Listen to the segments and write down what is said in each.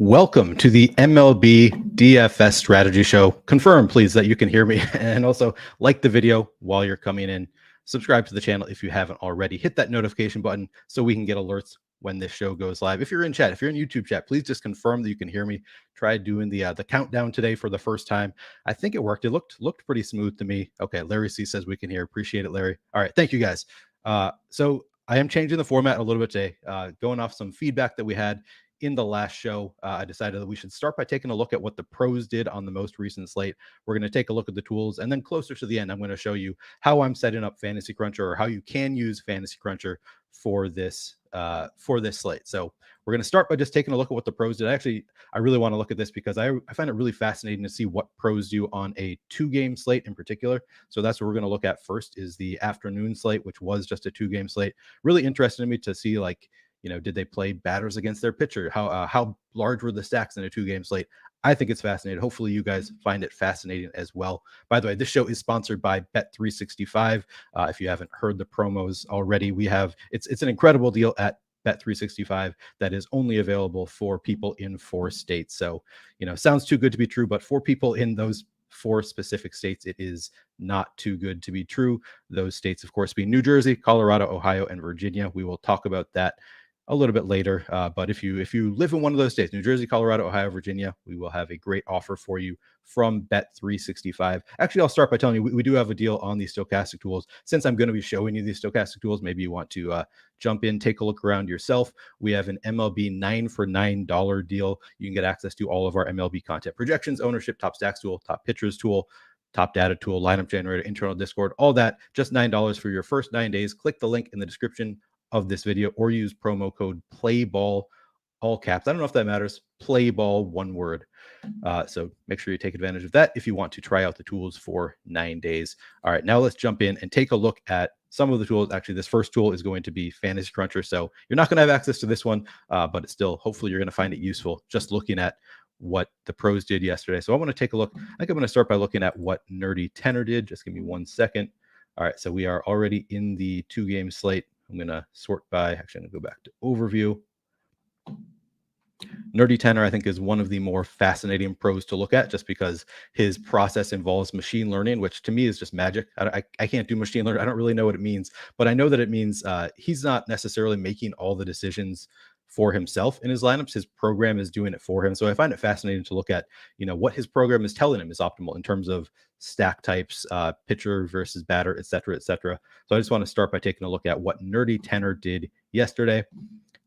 Welcome to the MLB DFS Strategy Show. Confirm, please, that you can hear me, and also like the video while you're coming in. Subscribe to the channel if you haven't already. Hit that notification button so we can get alerts when this show goes live. If you're in chat, if you're in YouTube chat, please just confirm that you can hear me. Try doing the countdown today for the first time. I think it worked. It looked pretty smooth to me. Okay, Larry C says we can hear. Appreciate it, Larry. All right, thank you guys. So I am changing the format a little bit today, going off some feedback that we had in the last show. I decided that we should start by taking a look at what the pros did on the most recent slate. We're going to take a look at the tools, and then closer to the end, I'm going to show you how I'm setting up Fantasy Cruncher, or how you can use Fantasy Cruncher for this slate. So we're going to start by just taking a look at what the pros did. I really want to look at this because I find it really fascinating to see what pros do on a 2-game slate in particular. So that's what we're going to look at first, is the afternoon slate, which was just a 2-game slate. Really interested in me to see, like, did they play batters against their pitcher? How large were the stacks in a 2-game slate? I think it's fascinating. Hopefully you guys find it fascinating as well. By the way, this show is sponsored by Bet365. If you haven't heard the promos already, it's an incredible deal at Bet365 that is only available for people in 4 states. So, sounds too good to be true, but for people in those 4 specific states, it is not too good to be true. Those states, of course, being New Jersey, Colorado, Ohio, and Virginia. We will talk about that a little bit later. But if you live in one of those states, New Jersey, Colorado, Ohio, Virginia, we will have a great offer for you from Bet365. Actually, I'll start by telling you, we do have a deal on these stochastic tools. Since I'm going to be showing you these stochastic tools, maybe you want to jump in, take a look around yourself. We have an MLB 9 for $9 deal. You can get access to all of our MLB content: projections, ownership, top stacks tool, top pitchers tool, top data tool, lineup generator, internal Discord, all that, just $9 for your first 9 days. Click the link in the description of this video, or use promo code PLAYBALL, all caps. I don't know if that matters. PLAYBALL, one word. So make sure you take advantage of that if you want to try out the tools for 9 days. All right, now let's jump in and take a look at some of the tools. Actually, this first tool is going to be Fantasy Cruncher. So you're not going to have access to this one, but it's still, hopefully you're going to find it useful just looking at what the pros did yesterday. So I want to take a look. I think I'm going to start by looking at what Nerdy Tenor did. Just give me 1 second. All right, so we are already in the 2-game slate. I'm going to sort by, actually, I'm going to go back to overview. Nerdy Tenor, I think, is one of the more fascinating pros to look at, just because his process involves machine learning, which to me is just magic. I can't do machine learning. I don't really know what it means, but I know that it means he's not necessarily making all the decisions for himself in his lineups. His program is doing it for him. So I find it fascinating to look at, what his program is telling him is optimal in terms of stack types, pitcher versus batter, et cetera, et cetera. So I just want to start by taking a look at what Nerdy Tenor did yesterday.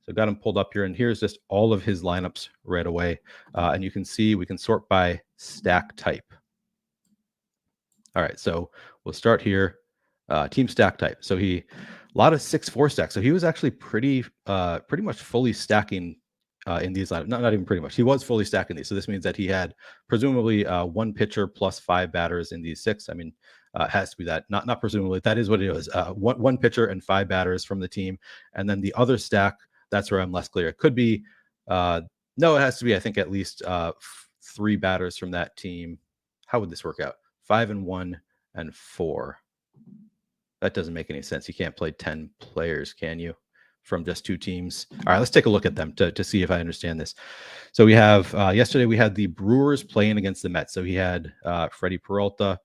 So got him pulled up here, and here's just all of his lineups right away. And you can see we can sort by stack type. All right, so we'll start here. Team stack type. So he lot of 6-4 stacks. So he was actually pretty much fully stacking in these lineups. Not even pretty much. He was fully stacking these. So this means that he had presumably one pitcher plus 5 batters in these 6. I mean, it has to be that. Not presumably. That is what it was. One pitcher and 5 batters from the team, and then the other stack. That's where I'm less clear. It could be. No, it has to be. I think at least 3 batters from that team. How would this work out? 5 and 1 and 4. That doesn't make any sense. You can't play 10 players, can you? From just 2 teams. All right, let's take a look at them to see if I understand this. So we have yesterday we had the Brewers playing against the Mets. So he had Freddie Peralta.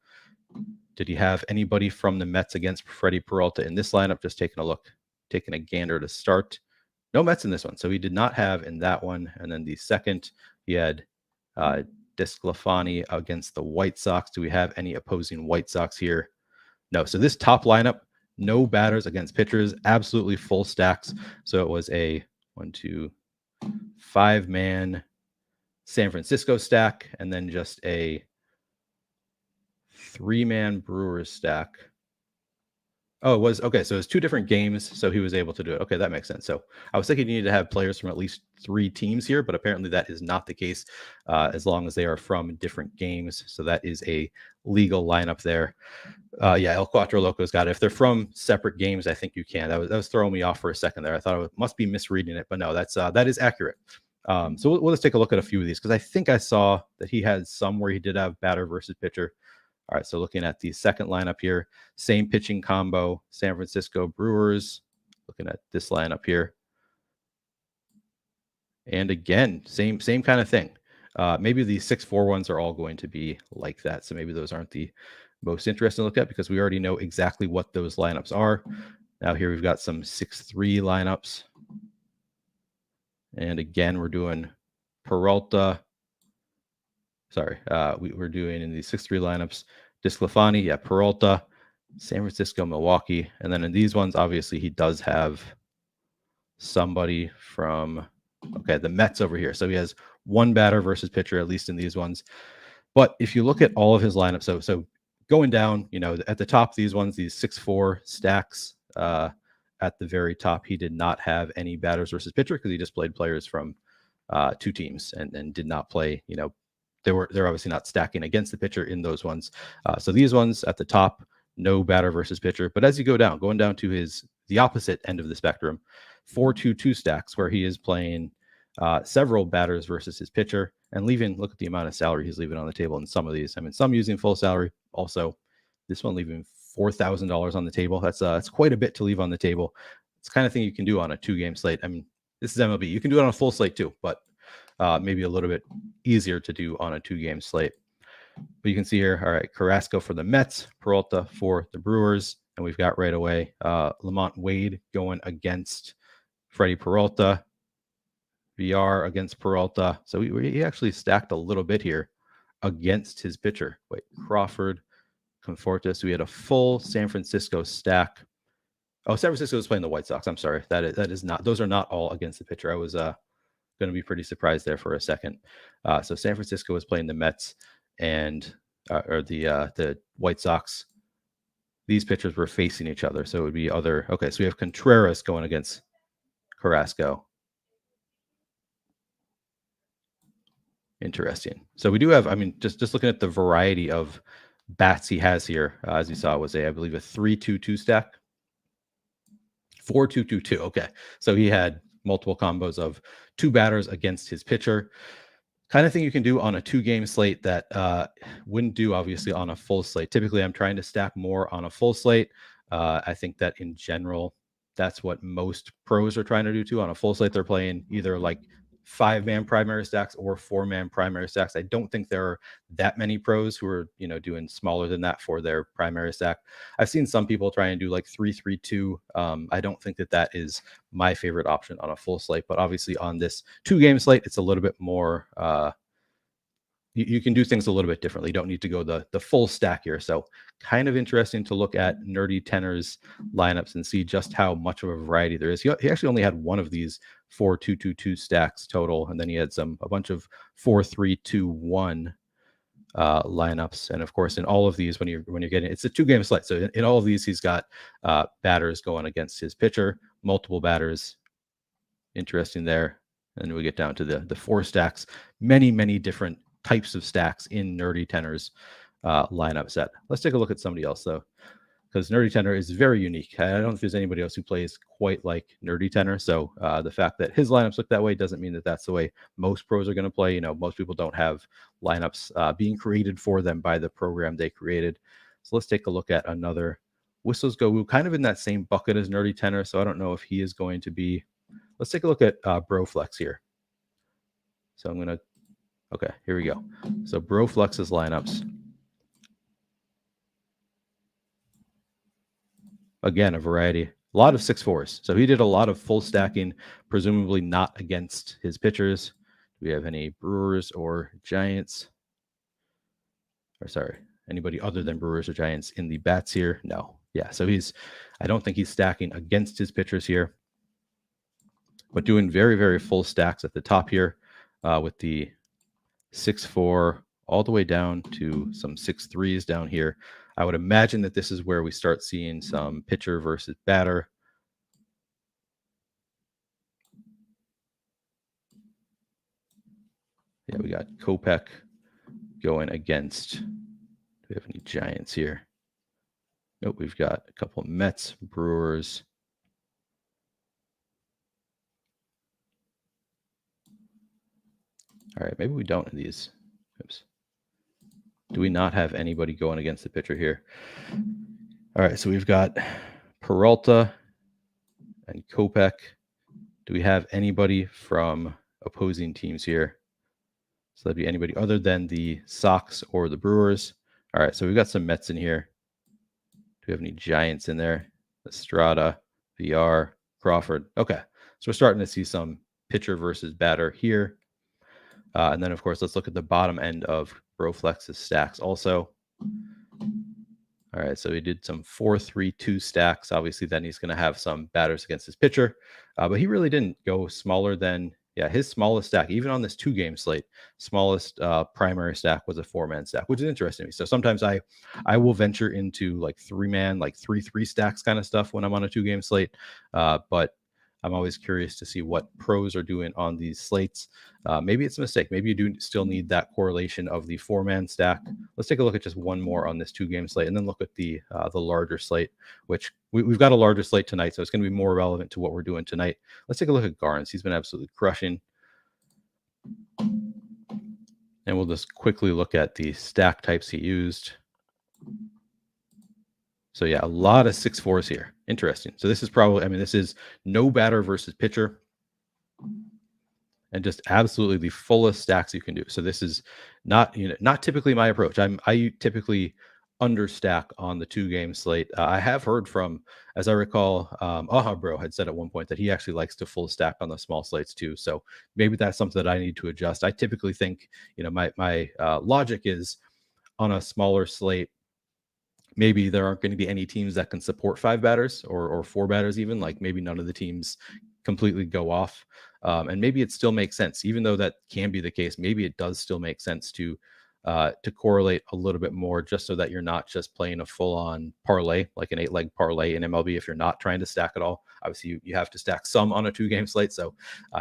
Did he have anybody from the Mets against Freddie Peralta in this lineup? Just taking a look, taking a gander to start. No Mets in this one. So he did not have in that one. And then the second, he had DeSclafani against the White Sox. Do we have any opposing White Sox here? No. So this top lineup, no batters against pitchers, absolutely full stacks. So it was a 5-man San Francisco stack, and then just a 3-man Brewers stack. Oh, it was okay. So it was 2 different games. So he was able to do it. Okay, that makes sense. So I was thinking you need to have players from at least 3 teams here, but apparently that is not the case as long as they are from different games. So that is a legal lineup there. Yeah, El Cuatro Loco's got it. If they're from separate games, I think you can. That was throwing me off for a second there. I thought I must be misreading it, but no, that is accurate. So we'll just take a look at a few of these because I think I saw that he had some where he did have batter versus pitcher. All right, so looking at the second lineup here, same pitching combo, San Francisco Brewers. Looking at this lineup here. And again, same kind of thing. Maybe the 6-4 ones are all going to be like that. So maybe those aren't the most interesting to look at because we already know exactly what those lineups are. Now here we've got some 6-3 lineups. And again, we're doing Peralta. Sorry, we're doing in these 6-3 lineups, DeSclafani, yeah, Peralta, San Francisco, Milwaukee. And then in these ones, obviously, he does have somebody from, okay, the Mets over here. So he has 1 batter versus pitcher, at least in these ones. But if you look at all of his lineups, so going down, at the top, these ones, these 6-4 stacks, at the very top, he did not have any batters versus pitcher because he just played players from 2 teams and did not play, they're obviously not stacking against the pitcher in those ones. So these ones at the top, no batter versus pitcher. But as you going down to the opposite end of the spectrum, 4-2-2 stacks where he is playing several batters versus his pitcher and look at the amount of salary he's leaving on the table in some of these. I mean, some using full salary. Also, this one leaving $4,000 on the table. That's quite a bit to leave on the table. It's the kind of thing you can do on a 2-game slate. I mean, this is MLB. You can do it on a full slate too, but maybe a little bit easier to do on a 2-game slate. But you can see here, all right, Carrasco for the Mets, Peralta for the Brewers, and we've got right away Lamont Wade going against Freddie Peralta, VR against Peralta. So he actually stacked a little bit here against his pitcher. Wait, Crawford, Confortis. We had a full San Francisco stack. Oh, San Francisco was playing the White Sox. I'm sorry. That is not. Those are not all against the pitcher. I was going to be pretty surprised there for a second. So San Francisco was playing the Mets and or the White Sox. These pitchers were facing each other, so it would be other. Okay, so we have Contreras going against Carrasco. Interesting. So we do have. I mean, just looking at the variety of bats he has here, as you saw, was I believe a 3-2-2 stack. 4-2-2-2. Okay, so he had multiple combos of 2 batters against his pitcher. Kind of thing you can do on a 2-game slate that wouldn't do obviously on a full slate. Typically, I'm trying to stack more on a full slate. I think that in general, that's what most pros are trying to do too. On a full slate, they're playing either like 5-man primary stacks or 4-man primary stacks. I don't think there are that many pros who are, doing smaller than that for their primary stack. I've seen some people try and do like 3-3-2. I don't think that is my favorite option on a full slate, but obviously on this 2-game slate, it's a little bit more, you can do things a little bit differently. You don't need to go the full stack here. So kind of interesting to look at Nerdy Tenor's lineups and see just how much of a variety there is. He actually only had one of these 4-2-2-2 stacks total, and then he had a bunch of 4-3-2-1 lineups. And of course, in all of these, when you're getting, it's a 2-game slate. So in all of these, he's got batters going against his pitcher, multiple batters. Interesting there. And we get down to the 4 stacks, many different types of stacks in Nerdy Tenor's lineup set. Let's take a look at somebody else though, because Nerdy Tenor is very unique. I don't know if there's anybody else who plays quite like Nerdy Tenor. So the fact that his lineups look that way doesn't mean that that's the way most pros are going to play. You know, most people don't have lineups being created for them by the program they created. So let's take a look at another Whistles Go Woo, kind of in that same bucket as Nerdy Tenor. So I don't know if he is going to be. Let's take a look at Broflex here. So I'm going to, okay, here we go. So Broflex's lineups. Again, a variety, a lot of 6-4s. So he did a lot of full stacking, presumably not against his pitchers. Do we have any Brewers or Giants? Or sorry, anybody other than Brewers or Giants in the bats here? No. Yeah, so I don't think he's stacking against his pitchers here, but doing very full stacks at the top here with the 6-4 all the way down to some 6-3s down here. I would imagine that this is where we start seeing some pitcher versus batter. Yeah, we got Kopech going against. Do we have any Giants here? Nope, we've got a couple Mets, Brewers. All right, maybe we don't in these. Oops. Do we not have anybody going against the pitcher here? All right, so we've got Peralta and Kopech. Do we have anybody from opposing teams here? So that'd be anybody other than the Sox or the Brewers. All right, so we've got some Mets in here. Do we have any Giants in there? Estrada, VR, Crawford. Okay, so we're starting to see some pitcher versus batter here. And then, of course, let's look at the bottom end of Broflex's stacks also. All right, so he did some 4-3-2 stacks. Obviously, then he's going to have some batters against his pitcher. But he really didn't go smaller than, his smallest stack, even on this 2-game slate, smallest primary stack was a 4-man stack, which is interesting to me. So sometimes I will venture into like 3-man, like 3-3 stacks kind of stuff when I'm on a 2-game slate. But I'm always curious to see what pros are doing on these slates. Maybe it's a mistake. Maybe you do still need that correlation of the 4-man stack. Let's take a look at just one more on this 2-game slate, and then look at the larger slate, which we've got a larger slate tonight, so it's going to be more relevant to what we're doing tonight. Let's take a look at Garnes. He's been absolutely crushing. And we'll just quickly look at the stack types he used. So yeah, a lot of 6-4s here. Interesting. So this is probably, this is no batter versus pitcher, and just absolutely the fullest stacks you can do. So this is not typically my approach. I typically understack on the 2-game slate. I have heard from, as I recall, Aha Bro had said at one point that he actually likes to full stack on the small slates too. So maybe that's something that I need to adjust. I typically think, my logic is on a smaller slate, maybe there aren't going to be any teams that can support 5 batters or 4 batters even. Like maybe none of the teams completely go off. And maybe it still makes sense, even though that can be the case. Maybe it does still make sense to correlate a little bit more, just so that you're not just playing a full-on parlay, like an 8-leg parlay in MLB. If you're not trying to stack at all, obviously you have to stack some on a 2-game slate, so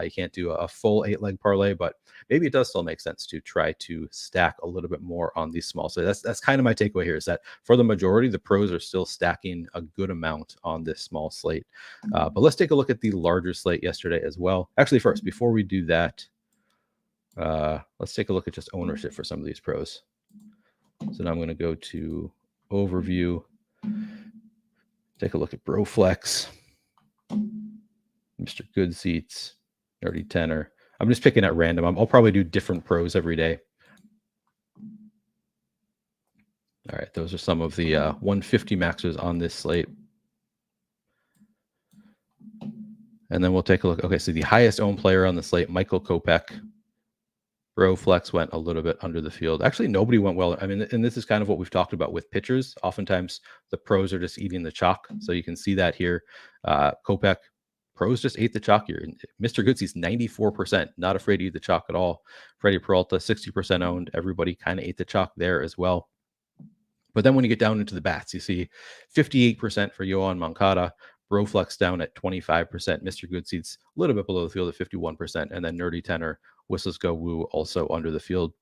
you can't do a full 8-leg parlay. But maybe it does still make sense to try to stack a little bit more on these small. So that's kind of my takeaway here, is that for the majority, the pros are still stacking a good amount on this small slate. But let's take a look at the larger slate yesterday as well. Actually, first, before we do that, let's take a look at just ownership for some of these pros. So now I'm going to go to overview, take a look at Broflex, Mr. Good Seats, Nerdy Tenor. I'm just picking at random. I'll probably do different pros every day. All right, those are some of the 150 maxers on this slate. And then we'll take a look. Okay, so the highest owned player on the slate, Michael Kopech. Broflex went a little bit under the field. Actually, nobody went well. And this is kind of what we've talked about with pitchers. Oftentimes, the pros are just eating the chalk. So you can see that here. Kopech pros just ate the chalk here. Mr. Goodsy's 94%, not afraid to eat the chalk at all. Freddie Peralta, 60% owned. Everybody kind of ate the chalk there as well. But then when you get down into the bats, you see 58% for Yohan Moncada, Broflex down at 25%, Mr. Goodseeds a little bit below the field at 51%, and then Nerdy Tenor, Whistles Go Woo also under the field.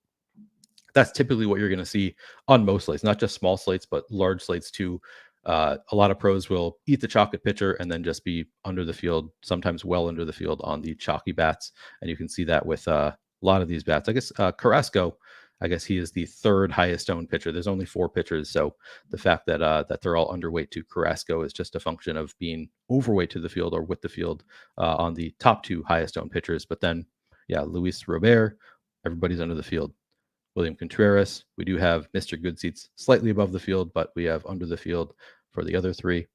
That's typically what you're going to see on most slates, not just small slates, but large slates too. A lot of pros will eat the chalk at pitcher and then just be under the field, sometimes well under the field on the chalky bats. And you can see that with a lot of these bats. I guess Carrasco, I guess he is the third highest owned pitcher. There's only 4 pitchers. So the fact that that they're all underweight to Carrasco is just a function of being overweight to the field or with the field on the top 2 highest owned pitchers. But then, yeah, Luis Robert, everybody's under the field. William Contreras, we do have Mr. Goodseats slightly above the field, but we have under the field for the other 3.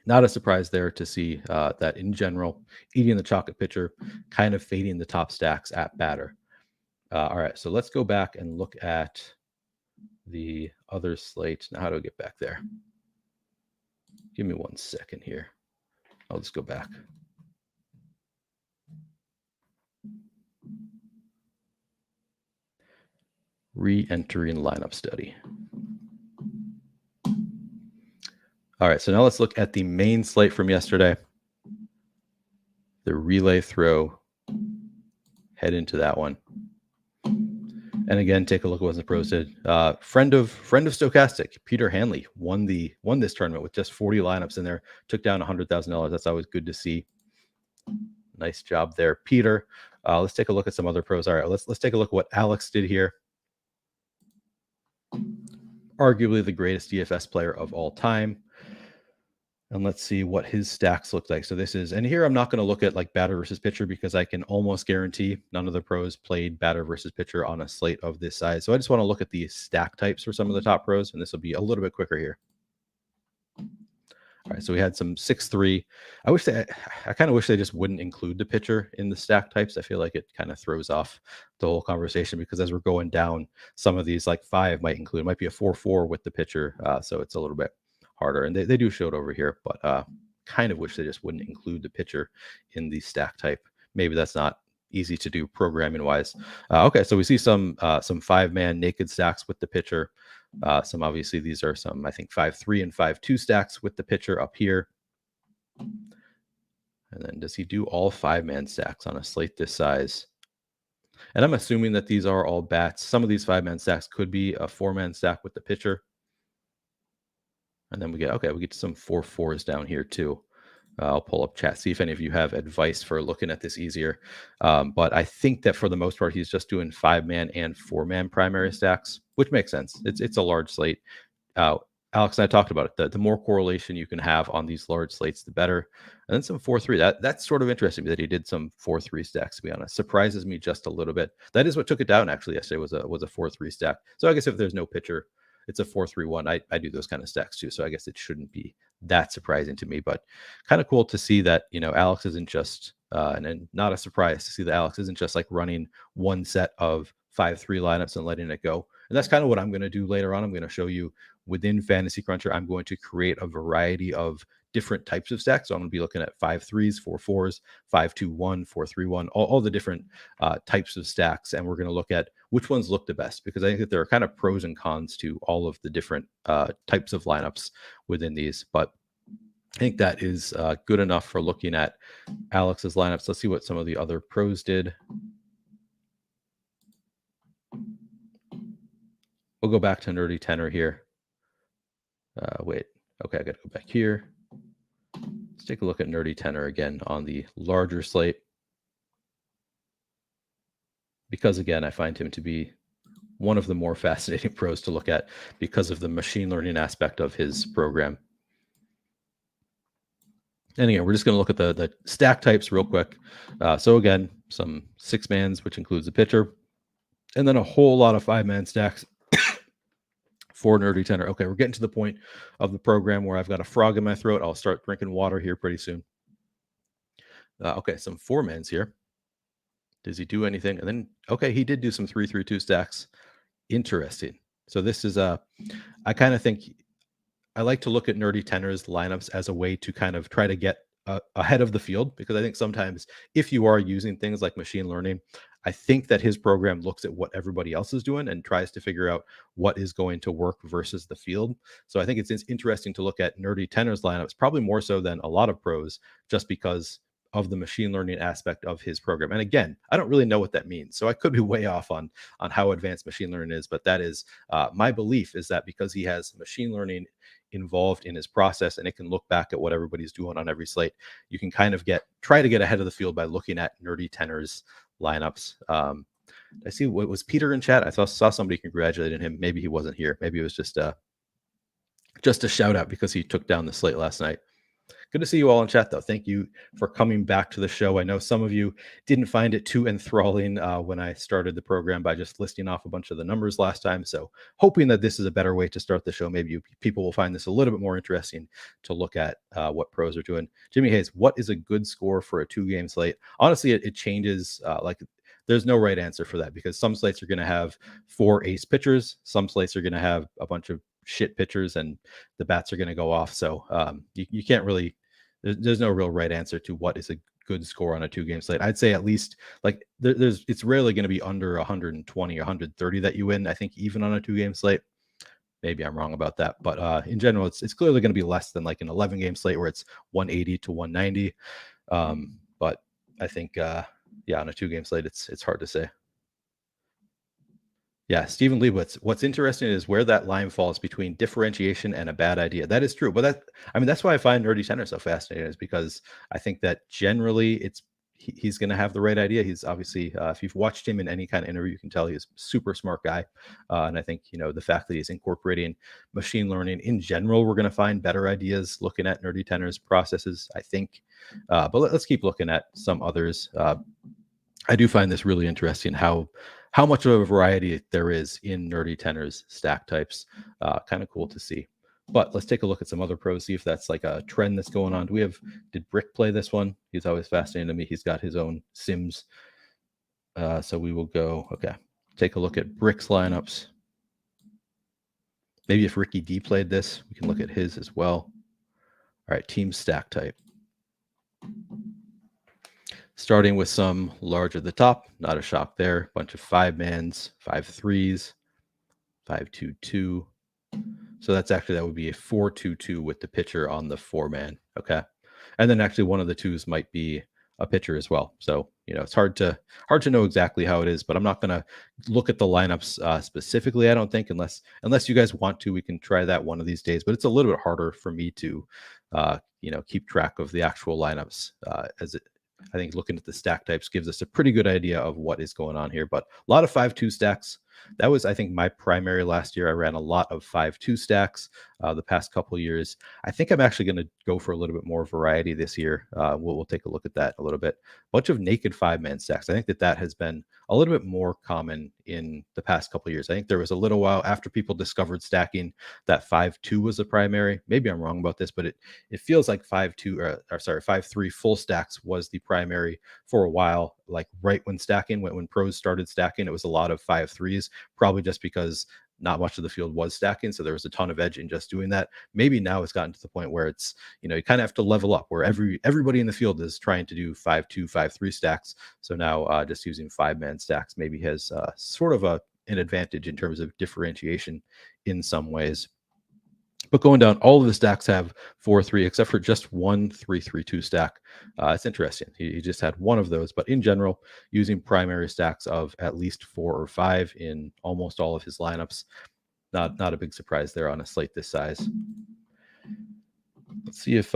Not a surprise there to see that in general, eating the chalk at pitcher, kind of fading the top stacks at batter. All right, so let's go back and look at the other slate. Now, how do I get back there? Give me 1 second here. I'll just go back. Re-entering lineup study. All right, so now let's look at the main slate from yesterday. The relay throw. Head into that one. And again, take a look at what the pros did. Friend of Stochastic, Peter Hanley, won this tournament with just 40 lineups in there. Took down $100,000. That's always good to see. Nice job there, Peter. Let's take a look at some other pros. All right, let's take a look at what Alex did here. Arguably the greatest DFS player of all time. And let's see what his stacks look like. So this is, and here I'm not going to look at like batter versus pitcher because I can almost guarantee none of the pros played batter versus pitcher on a slate of this size. So I just want to look at the stack types for some of the top pros, and this will be a little bit quicker here. All right, so we had some 6-3. I kind of wish they just wouldn't include the pitcher in the stack types. I feel like it kind of throws off the whole conversation because as we're going down, some of these like 5 might include, it might be a 4-4 with the pitcher. So it's a little bit harder, and they do show it over here, but kind of wish they just wouldn't include the pitcher in the stack type. Maybe that's not easy to do programming wise. Okay, so we see some 5-man naked stacks with the pitcher. Some obviously these are some, I think 5-3 and 5-2 stacks with the pitcher up here. And then does he do all 5-man stacks on a slate this size? And I'm assuming that these are all bats. Some of these 5-man stacks could be a 4-man stack with the pitcher. And then we get some 4-4s down here too. I'll pull up chat, see if any of you have advice for looking at this easier. But I think that for the most part, he's just doing 5-man and 4-man primary stacks, which makes sense. It's a large slate. Alex and I talked about it. The more correlation you can have on these large slates, the better. And then some 4-3. That's sort of interesting that he did some 4-3 stacks, to be honest. Surprises me just a little bit. That is what took it down actually yesterday was a 4-3 stack. So I guess if there's no pitcher, it's a 4-3-1. I do those kind of stacks too. So I guess it shouldn't be that surprising to me, but kind of cool to see that, Alex isn't just, and not a surprise to see that Alex isn't just like running one set of 5-3 lineups and letting it go. And that's kind of what I'm going to do later on. I'm going to show you within Fantasy Cruncher, I'm going to create a variety of different types of stacks. So I'm going to be looking at 5-3s, 4-4s, 5-2-1, 4-3-1, all the different types of stacks. And we're going to look at which ones look the best, because I think that there are kind of pros and cons to all of the different types of lineups within these. But I think that is good enough for looking at Alex's lineups. Let's see what some of the other pros did. We'll go back to Nerdy Tenor here. Wait, okay, I got to go back here. Let's take a look at Nerdy Tenor again on the larger slate. Because again, I find him to be one of the more fascinating pros to look at because of the machine learning aspect of his program. And again, we're just going to look at the stack types real quick. So again, some 6-mans, which includes the pitcher, and then a whole lot of 5-man stacks for Nerdy Tenor. Okay, we're getting to the point of the program where I've got a frog in my throat. I'll start drinking water here pretty soon. Okay, some 4-mans here. Does he do anything? And then, okay, he did do some 3-3-2 stacks. Interesting. So this is I kind of think I like to look at Nerdy Tenor's lineups as a way to kind of try to get ahead of the field, because I think sometimes if you are using things like machine learning, I think that his program looks at what everybody else is doing and tries to figure out what is going to work versus the field. So I think it's interesting to look at Nerdy Tenor's lineups, probably more so than a lot of pros, just because of the machine learning aspect of his program. And again, I don't really know what that means, so I could be way off on how advanced machine learning is, but that is my belief, is that because he has machine learning involved in his process and it can look back at what everybody's doing on every slate, you can kind of try to get ahead of the field by looking at Nerdy Tenor's lineups. I see, what was Peter in chat? I saw somebody congratulating him. Maybe he wasn't here. Maybe it was just a shout out because he took down the slate last night. Good to see you all in chat, though. Thank you for coming back to the show. I know some of you didn't find it too enthralling when I started the program by just listing off a bunch of the numbers last time. So hoping that this is a better way to start the show. Maybe people will find this a little bit more interesting to look at what pros are doing. Jimmy Hayes, what is a good score for a 2-game slate? Honestly, it changes. There's no right answer for that, because some slates are going to have 4 ace pitchers. Some slates are going to have a bunch of shit pitchers and the bats are going to go off. So you can't really, there's no real right answer to what is a good score on a 2-game slate. I'd say at least it's rarely going to be under 120 or 130 that you win. I think even on a 2-game slate. Maybe I'm wrong about that, but in general, it's clearly going to be less than like an 11-game slate where it's 180 to 190. But I think on a 2-game slate, it's hard to say. Yeah, Stephen Leibowitz. What's interesting is where that line falls between differentiation and a bad idea. That is true, but that's why I find Nerdy Tenor so fascinating, is because I think that generally he's going to have the right idea. He's obviously, if you've watched him in any kind of interview, you can tell he's a super smart guy. And I think, the fact that he's incorporating machine learning in general, we're going to find better ideas looking at Nerdy Tenor's processes, I think. But let's keep looking at some others. I do find this really interesting, how much of a variety there is in Nerdy Tenor's stack types. Kind of cool to see. But let's take a look at some other pros, see if that's like a trend that's going on. Did Brick play this one? He's always fascinating to me. He's got his own sims. So we will go, take a look at Brick's lineups. Maybe if Ricky D played this, we can look at his as well. All right, team stack type. Starting with some large at the top, not a shock there. Bunch of 5-mans, 5-3s, 5-2-2. So that would be a 4-2-2 with the pitcher on the 4-man. Okay. And then actually one of the twos might be a pitcher as well. So, it's hard to know exactly how it is, but I'm not going to look at the lineups specifically. I don't think, unless you guys want to, we can try that one of these days, but it's a little bit harder for me to, keep track of the actual lineups I think looking at the stack types gives us a pretty good idea of what is going on here. But a lot of 5-2 stacks. That was, I think, my primary last year. I ran a lot of 5-2 stacks the past couple of years. I think I'm actually going to go for a little bit more variety this year. We'll take a look at that a little bit. Bunch of naked 5-man stacks. I think that has been a little bit more common in the past couple of years. I think there was a little while after people discovered stacking that 5-2 was the primary. Maybe I'm wrong about this, but it feels like 5-3 full stacks was the primary for a while. Like right when when pros started stacking, it was a lot of 5-3s, probably just because not much of the field was stacking. So there was a ton of edge in just doing that. Maybe now it's gotten to the point where it's, you kind of have to level up, where everybody in the field is trying to do 5-2, 5-3 stacks. So now just using 5-man stacks maybe has sort of an advantage in terms of differentiation in some ways. But going down, all of the stacks have 4-3, except for just one 3-3-2 stack. It's interesting. He just had one of those. But in general, using primary stacks of at least 4 or 5 in almost all of his lineups. Not a big surprise there on a slate this size. Let's see if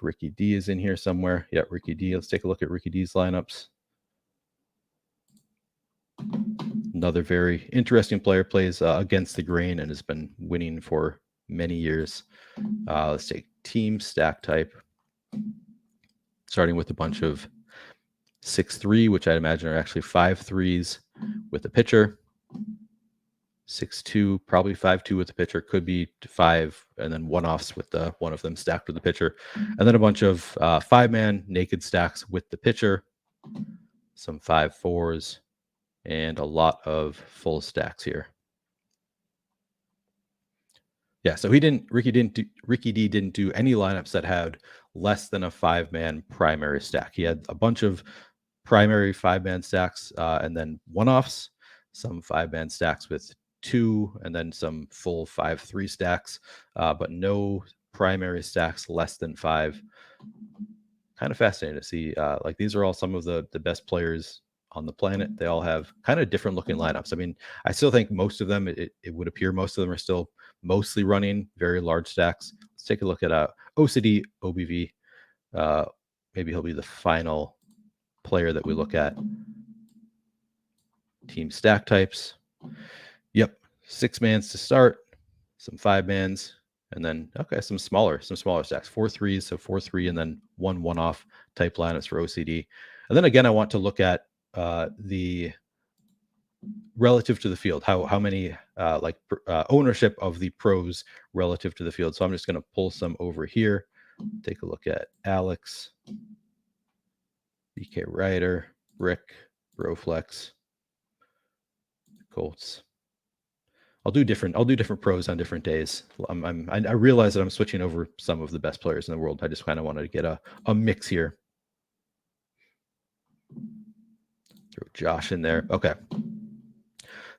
Ricky D is in here somewhere. Yeah, Ricky D. Let's take a look at Ricky D's lineups. Another very interesting player, plays against the grain and has been winning for many years. Let's take team stack type, starting with a bunch of 6-3, which I'd imagine are actually 5-3s with the pitcher. 6-2, probably 5-2 with the pitcher, could be 5, and then one-offs with one of them stacked with the pitcher. And then a bunch of 5-man naked stacks with the pitcher, some 5-4s, and a lot of full stacks here. Yeah, so Ricky D didn't do any lineups that had less than a 5-man primary stack. He had a bunch of primary 5-man stacks, and then one-offs, some 5-man stacks with 2, and then some full 5-3 stacks, but no primary stacks less than 5. Kind of fascinating to see. Like, these are all some of the best players on the planet. They all have kind of different looking lineups. I mean, I still think most of them, it would appear most of them are still mostly running very large stacks. Let's take a look at OCD OBV. Maybe he'll be the final player that we look at. Team stack types. Yep, 6-mans to start, some 5-mans, and then some smaller stacks, 4-3s, so 4-3, and then one off type lineups for OCD. And then again, I want to look at the relative to the field, how many ownership of the pros relative to the field. So I'm just going to pull some over here. Take a look at Alex, BK Ryder, Rick, Broflex, Colts. I'll do different pros on different days. I realize that I'm switching over some of the best players in the world. I just kind of wanted to get a mix here. Throw Josh in there. Okay.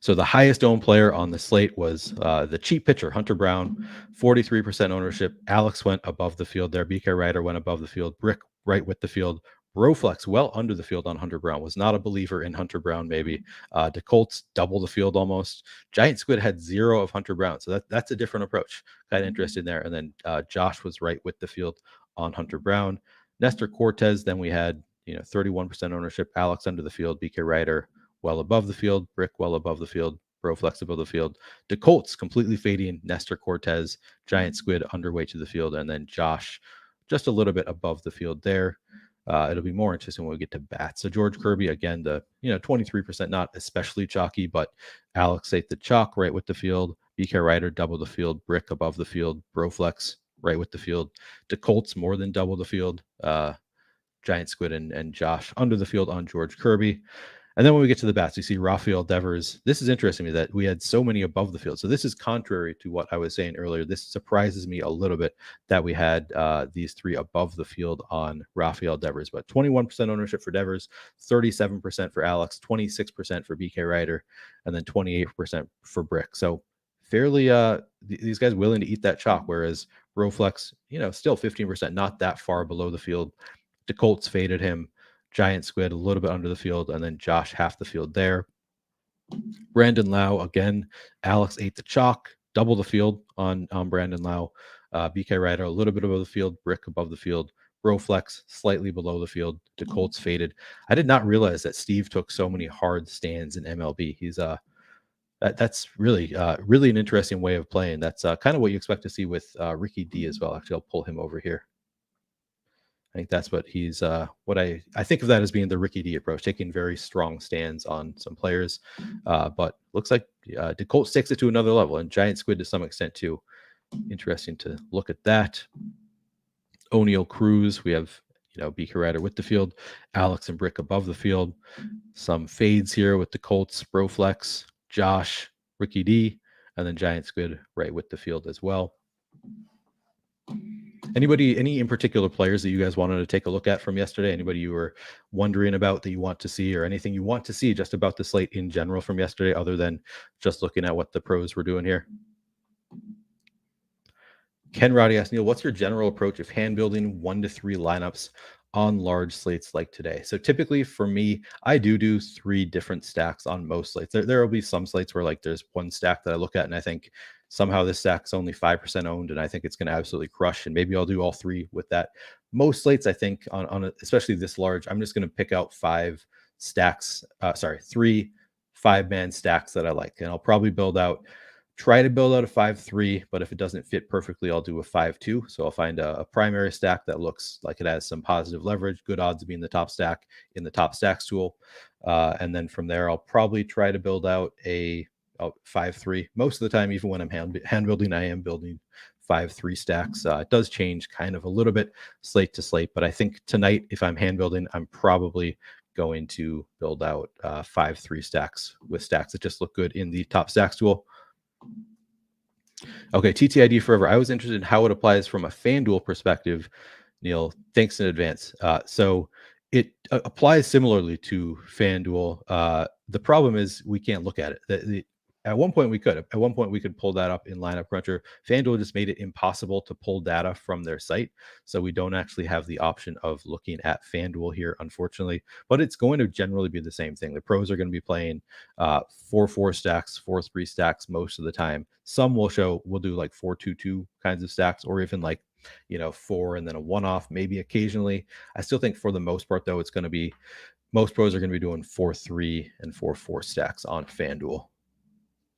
So the highest owned player on the slate was the cheap pitcher, Hunter Brown, 43% ownership. Alex went above the field there. BK Ryder went above the field. Brick right with the field. Broflex well under the field on Hunter Brown. Was not a believer in Hunter Brown, maybe. DeColts double the field almost. Giant Squid had 0 of Hunter Brown. So that's a different approach. Kind of interested there. And then Josh was right with the field on Hunter Brown. Nestor Cortez, then we had 31% ownership. Alex under the field. BK Ryder well above the field. Brick well above the field. Broflex above the field. DeColts completely fading Nestor Cortez. Giant Squid underweight to the field. And then Josh just a little bit above the field there. It'll be more interesting when we get to bats. So George Kirby, again, the 23%, not especially chalky, but Alex ate the chalk right with the field. BK Ryder double the field. Brick above the field. Broflex right with the field. DeColts more than double the field. Giant Squid and Josh under the field on George Kirby. And then when we get to the bats, we see Rafael Devers. This is interesting to me that we had so many above the field. So this is contrary to what I was saying earlier. This surprises me a little bit that we had these 3 above the field on Rafael Devers. But 21% ownership for Devers, 37% for Alex, 26% for BK Ryder, and then 28% for Brick. So fairly, these guys willing to eat that chalk, whereas Broflex, still 15%, not that far below the field. DeColts faded him. Giant Squid a little bit under the field, and then Josh half the field there. Brandon Lau, again, Alex ate the chalk, double the field on Brandon Lau. BK Ryder a little bit above the field, Brick above the field. Broflex slightly below the field. DeColts faded. I did not realize that Steve took so many hard stands in MLB. He's that's really an interesting way of playing. That's kind of what you expect to see with Ricky D as well. Actually, I'll pull him over here. I think that's what he's what I think of that as being the Ricky D approach, taking very strong stands on some players. But looks like DeColts takes it to another level, and Giant Squid to some extent too. Interesting to look at that. O'Neill Cruz, we have BK Ryder with the field, Alex and Brick above the field. Some fades here with the Colts, Broflex, Josh, Ricky D, and then Giant Squid right with the field as well. Any in particular players that you guys wanted to take a look at from yesterday? Anybody you were wondering about that you want to see, or anything you want to see just about the slate in general from yesterday, other than just looking at what the pros were doing here? Ken Roddy asked, Neil, what's your general approach of hand building 1 to 3 lineups on large slates like today? So typically for me, I do 3 different stacks on most slates. There will be some slates where like there's one stack that I look at and I think somehow this stack's only 5% owned and I think it's going to absolutely crush, and maybe I'll do all 3 with that. Most slates, I think on especially this large, I'm just going to pick out 3 5-man stacks that I like, and I'll probably try to build out a 5-3, but if it doesn't fit perfectly, I'll do a 5-2. So I'll find a primary stack that looks like it has some positive leverage, good odds of being the top stack in the top stacks tool. And then from there, I'll probably try to build out a 5-3. Most of the time, even when I'm hand building, I am building 5-3 stacks. It does change kind of a little bit slate to slate, but I think tonight, if I'm hand building, I'm probably going to build out 5-3 stacks with stacks that just look good in the top stacks tool. Okay, TTID forever. I was interested in how it applies from a FanDuel perspective. Neil, thanks in advance. So it applies similarly to FanDuel. The problem is we can't look at it. At one point we could. At one point we could pull that up in Lineup Cruncher. FanDuel just made it impossible to pull data from their site, so we don't actually have the option of looking at FanDuel here, unfortunately. But it's going to generally be the same thing. The pros are going to be playing 4-4 stacks, 4-3 stacks most of the time. Some will do like 4-2-2 kinds of stacks, or even like 4 and then a one-off, maybe occasionally. I still think for the most part, though, it's going to be most pros are going to be doing 4-3 and 4-4 stacks on FanDuel.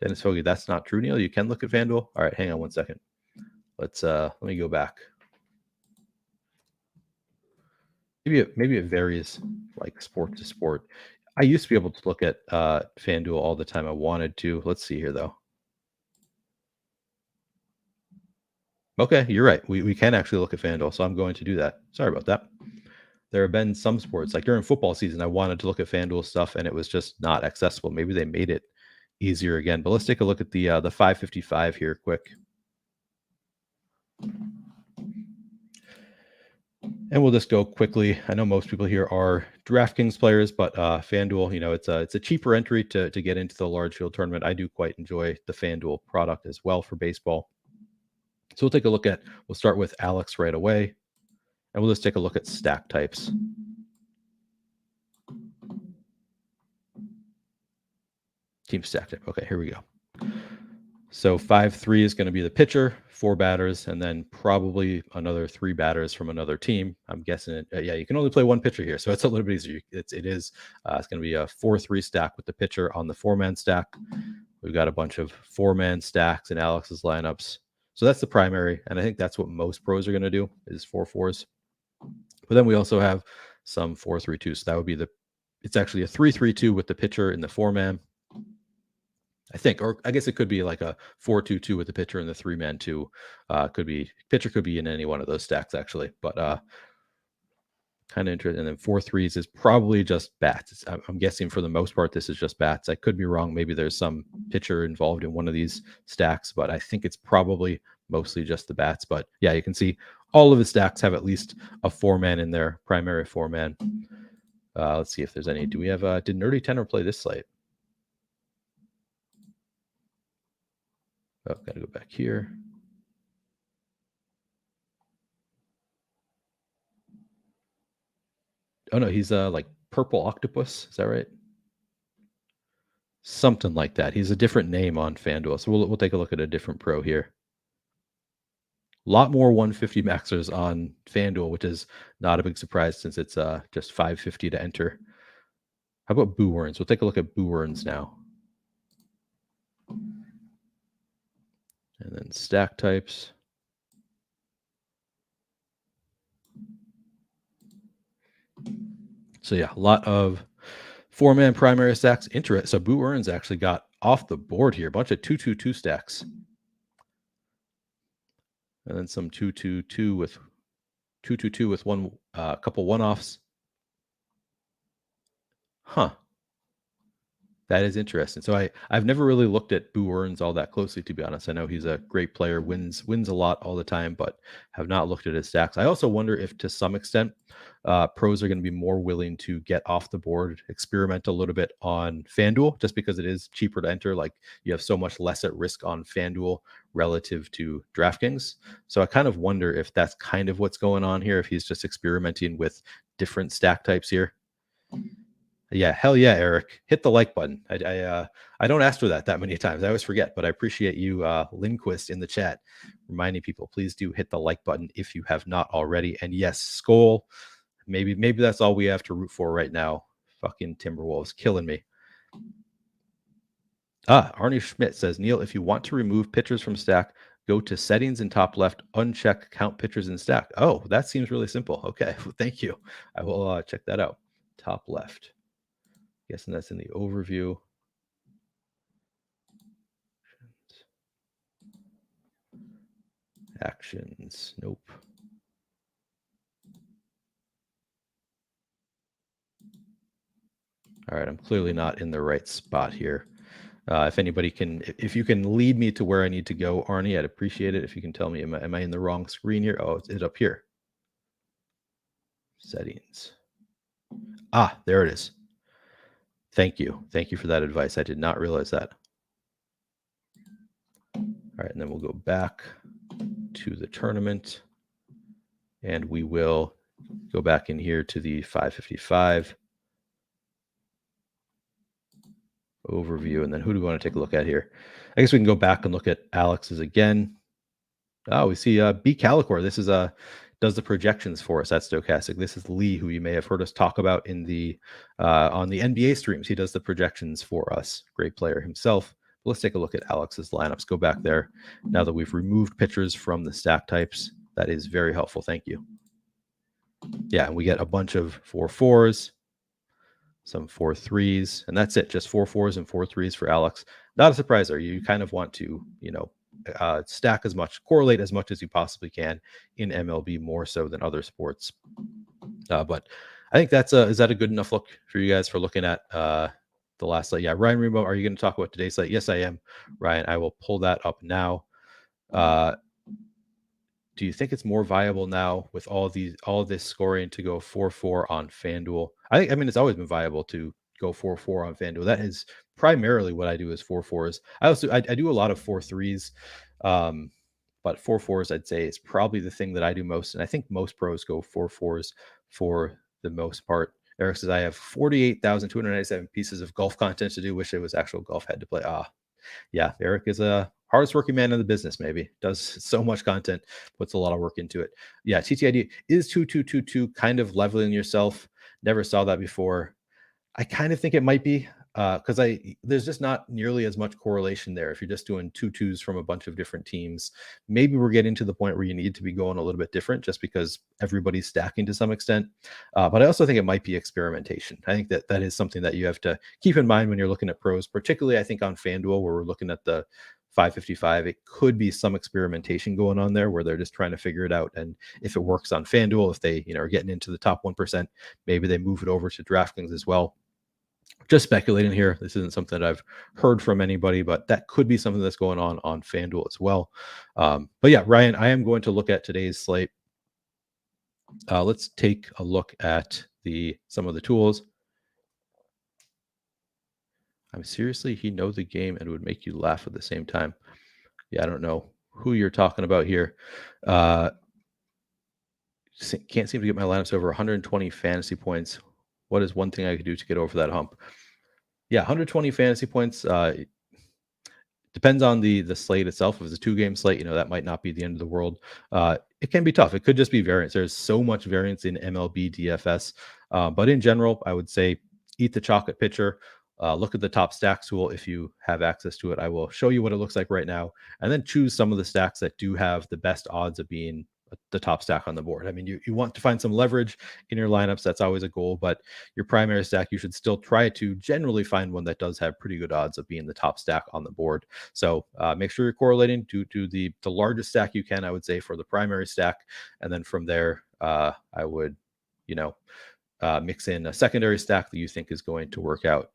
Dennis Fogey, that's not true, Neil. You can look at FanDuel. All right, hang on one second. Let me go back. Maybe it varies like sport to sport. I used to be able to look at FanDuel all the time I wanted to. Let's see here though. Okay, you're right. We can actually look at FanDuel, so I'm going to do that. Sorry about that. There have been some sports, like during football season, I wanted to look at FanDuel stuff, and it was just not accessible. Maybe they made it easier again. But let's take a look at the 555 here quick. And we'll just go quickly. I know most people here are DraftKings players, but FanDuel, it's a cheaper entry to get into the large field tournament. I do quite enjoy the FanDuel product as well for baseball. So we'll start with Alex right away, and we'll just take a look at stack types. Team stack type. Okay, here we go. So 5-3 is going to be the pitcher, 4 batters, and then probably another 3 batters from another team. I'm guessing you can only play one pitcher here, so it's a little bit easier. It's going to be a 4-3 stack with the pitcher on the 4-man stack. We've got a bunch of 4-man stacks in Alex's lineups. So that's the primary, and I think that's what most pros are going to do is 4-4s. But then we also have some 4-3-2. So that would be it's actually a 3-3-2 with the pitcher in the 4-man. I think, or I guess it could be like a 4-2-2 with the pitcher and the 3-man 2. Pitcher could be in any one of those stacks actually, but kind of interesting. And then 4-3s is probably just bats. I'm guessing for the most part this is just bats. I could be wrong. Maybe there's some pitcher involved in one of these stacks, but I think it's probably mostly just the bats. But yeah, you can see all of the stacks have at least a 4-man in their primary 4-man. Let's see if there's any. Do we have? Did Nerdy Tenor play this slate? Oh, gotta go back here. Oh no, he's like Purple Octopus. Is that right? Something like that. He's a different name on FanDuel. So we'll take a look at a different pro here. A lot more 150 maxers on FanDuel, which is not a big surprise since it's just 550 to enter. How about Boo Earns? We'll take a look at Boo Earns now. And then stack types. So yeah, a lot of 4-man primary stacks. So Boo Earns actually got off the board here. A bunch of 2-2-2 stacks. And then some 2-2-2 with one couple one-offs. Huh. That is interesting. So I've never really looked at Boo Earns all that closely, to be honest. I know he's a great player, wins a lot all the time, but have not looked at his stacks. I also wonder if, to some extent, pros are going to be more willing to get off the board, experiment a little bit on FanDuel, just because it is cheaper to enter. Like you have so much less at risk on FanDuel relative to DraftKings. So I kind of wonder if that's kind of what's going on here, if he's just experimenting with different stack types here. Yeah, hell yeah, Eric. Hit the like button. I don't ask for that many times. I always forget, but I appreciate you, Lindquist, in the chat, reminding people, please do hit the like button if you have not already. And yes, Skol, maybe that's all we have to root for right now. Fucking Timberwolves killing me. Arnie Schmidt says, Neil, if you want to remove pitchers from stack, go to settings in top left, uncheck count pitchers in stack. Oh, that seems really simple. Okay, well, thank you. I will check that out. Top left. Guessing that's in the overview. Actions. Nope. All right, I'm clearly not in the right spot here. If anybody can, if you can lead me to where I need to go, Arnie, I'd appreciate it. If you can tell me, am I in the wrong screen here? Oh, it's up here. Settings. Ah, there it is. Thank you. Thank you for that advice. I did not realize that. All right, and then we'll go back to the tournament, and we will go back in here to the 555 overview. And then who do we want to take a look at here? I guess we can go back and look at Alex's again. Oh, we see B Calicor. This is does the projections for us at Stochastic. This is Lee, who you may have heard us talk about in the on the NBA streams. He does the projections for us. Great player himself. But let's take a look at Alex's lineups. Go back there. Now that we've removed pitchers from the stack types, that is very helpful. Thank you. Yeah, and we get a bunch of 4-4s, some 4-3s, and that's it. Just 4-4s and 4-3s for Alex. Not a surprise there. You kind of want to, stack as much, correlate as much as you possibly can in MLB, more so than other sports. But I think is that a good enough look for you guys for looking at the last slate? Yeah, Ryan Remo, are you going to talk about today's slate? Yes, I am, Ryan. I will pull that up now. Do you think it's more viable now with all this scoring to go 4-4 on FanDuel? I mean, it's always been viable to go 4-4 on FanDuel. That is primarily what I do is 4-4s. I do a lot of 4-3s, but 4-4s I'd say is probably the thing that I do most. And I think most pros go 4-4s for the most part. Eric says, I have 48,297 pieces of golf content to do. Wish it was actual golf head to play. Yeah, Eric is a hardest working man in the business, maybe. Does so much content, puts a lot of work into it. Yeah, TTID is 2-2-2-2 kind of leveling yourself. Never saw that before. I kind of think it might be because there's just not nearly as much correlation there. If you're just doing 2-2s from a bunch of different teams, maybe we're getting to the point where you need to be going a little bit different just because everybody's stacking to some extent. But I also think it might be experimentation. I think that is something that you have to keep in mind when you're looking at pros, particularly I think on FanDuel where we're looking at the 555. It could be some experimentation going on there where they're just trying to figure it out. And if it works on FanDuel, if they are getting into the top 1%, maybe they move it over to DraftKings as well. Just speculating here. This isn't something that I've heard from anybody, but that could be something that's going on FanDuel as well. But yeah, Ryan, I am going to look at today's slate. Let's take a look at some of the tools. I'm seriously, he knows the game and would make you laugh at the same time. Yeah, I don't know who you're talking about here. Can't seem to get my lineups over 120 fantasy points. What is one thing I could do to get over that hump? Yeah, 120 fantasy points. Depends on the slate itself. If it's a 2-game slate, that might not be the end of the world. It can be tough. It could just be variance. There's so much variance in MLB DFS. But in general, I would say eat the chocolate pitcher. Look at the top stacks tool if you have access to it. I will show you what it looks like right now, and then choose some of the stacks that do have the best odds of being the top stack on the board. I mean, you want to find some leverage in your lineups. That's always a goal, but your primary stack, you should still try to generally find one that does have pretty good odds of being the top stack on the board. So make sure you're correlating to the largest stack you can, I would say, for the primary stack. And then from there, I would, mix in a secondary stack that you think is going to work out.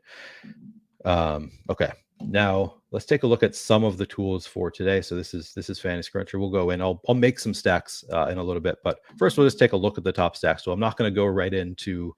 Okay. Now let's take a look at some of the tools for today. So this is Fantasy Cruncher. We'll go in. I'll make some stacks in a little bit, but first we'll just take a look at the top stacks. So I'm not going to go right into.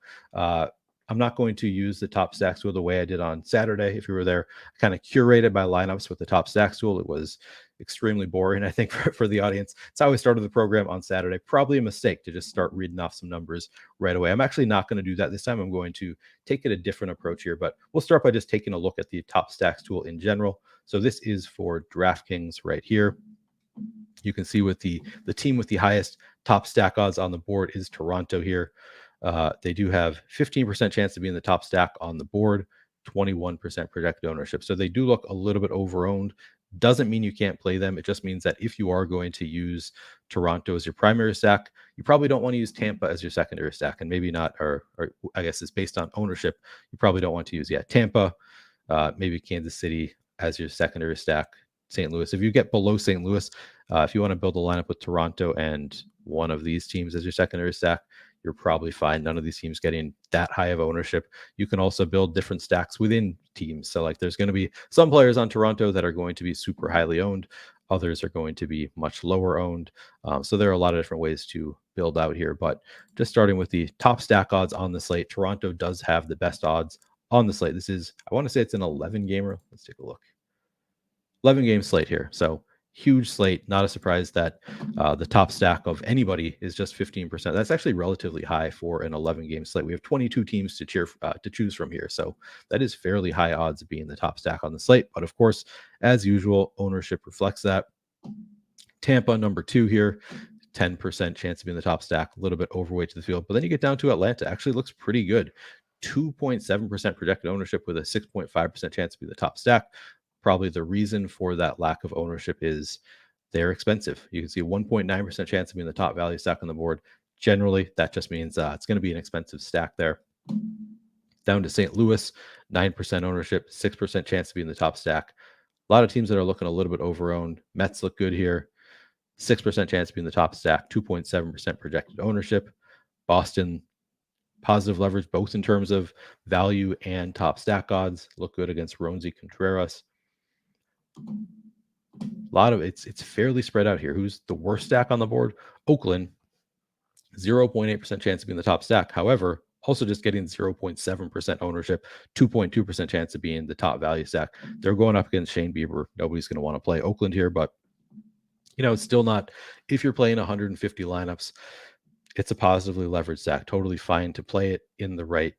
I'm not going to use the top stacks tool the way I did on Saturday. If you were there, I kind of curated my lineups with the top stacks tool. It was extremely boring, I think, for the audience. It's how I started the program on Saturday. Probably a mistake to just start reading off some numbers right away. I'm actually not going to do that this time. I'm going to take it a different approach here, but we'll start by just taking a look at the top stacks tool in general. So this is for DraftKings right here. You can see with the team with the highest top stack odds on the board is Toronto here. They do have 15% chance to be in the top stack on the board, 21% projected ownership. So they do look a little bit over-owned. Doesn't mean you can't play them. It just means that if you are going to use Toronto as your primary stack, you probably don't want to use Tampa as your secondary stack, and maybe not, or I guess it's based on ownership. You probably don't want to use Tampa, maybe Kansas City as your secondary stack, St. Louis. If you get below St. Louis, if you want to build a lineup with Toronto and one of these teams as your secondary stack, you're probably fine. None of these teams getting that high of ownership. You can also build different stacks within teams. So like there's going to be some players on Toronto that are going to be super highly owned. Others are going to be much lower owned. So there are a lot of different ways to build out here. But just starting with the top stack odds on the slate, Toronto does have the best odds on the slate. This is, I want to say it's an 11 gamer. Let's take a look. 11 game slate here. So huge slate. Not a surprise that the top stack of anybody is just 15%. That's actually relatively high for an 11 game slate. We have 22 teams to choose from here. So that is fairly high odds of being the top stack on the slate. But of course, as usual, ownership reflects that. Tampa, number 2 here. 10% chance of being the top stack, a little bit overweight to the field. But then you get down to Atlanta. Actually looks pretty good. 2.7% projected ownership with a 6.5% chance to be the top stack. Probably the reason for that lack of ownership is they're expensive. You can see 1.9% chance of being the top value stack on the board. Generally, that just means it's going to be an expensive stack there. Down to St. Louis, 9% ownership, 6% chance to be in the top stack. A lot of teams that are looking a little bit over-owned. Mets look good here. 6% chance to be in the top stack, 2.7% projected ownership. Boston, positive leverage, both in terms of value and top stack odds. Look good against Roansy Contreras. A lot of it's fairly spread out here. Who's the worst stack on the board? Oakland, 0.8% chance to be in the top stack. However, also just getting 0.7% ownership, 2.2% chance of being the top value stack. They're going up against Shane Bieber. Nobody's going to want to play Oakland here, but it's still not, if you're playing 150 lineups, it's a positively leveraged stack. Totally fine to play it in the right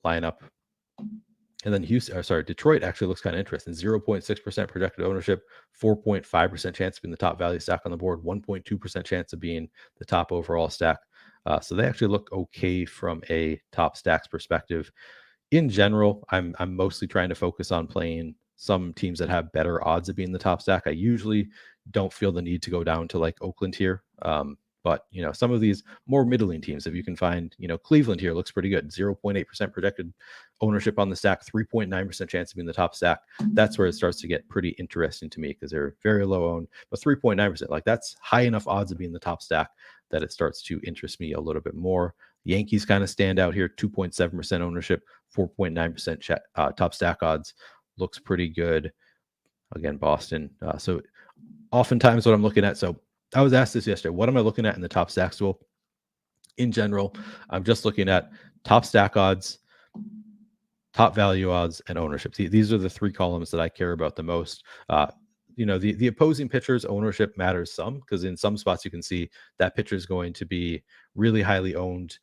lineup. And then Detroit actually looks kind of interesting. 0.6% projected ownership, 4.5% chance of being the top value stack on the board, 1.2% chance of being the top overall stack. So they actually look okay from a top stacks perspective. In general, I'm mostly trying to focus on playing some teams that have better odds of being the top stack. I usually don't feel the need to go down to like Oakland here. But, some of these more middling teams, if you can find, Cleveland here looks pretty good. 0.8% projected ownership on the stack, 3.9% chance of being the top stack. That's where it starts to get pretty interesting to me because they're very low owned, but 3.9%, like that's high enough odds of being the top stack that it starts to interest me a little bit more. Yankees kind of stand out here, 2.7% ownership, 4.9% top stack odds. Looks pretty good. Again, Boston. So oftentimes what I'm looking at, so I was asked this yesterday, what am I looking at in the top stacks tool? In general, I'm just looking at top stack odds, top value odds, and ownership. These are the 3 columns that I care about the most. The opposing pitcher's ownership matters some because in some spots you can see that pitcher is going to be really highly owned.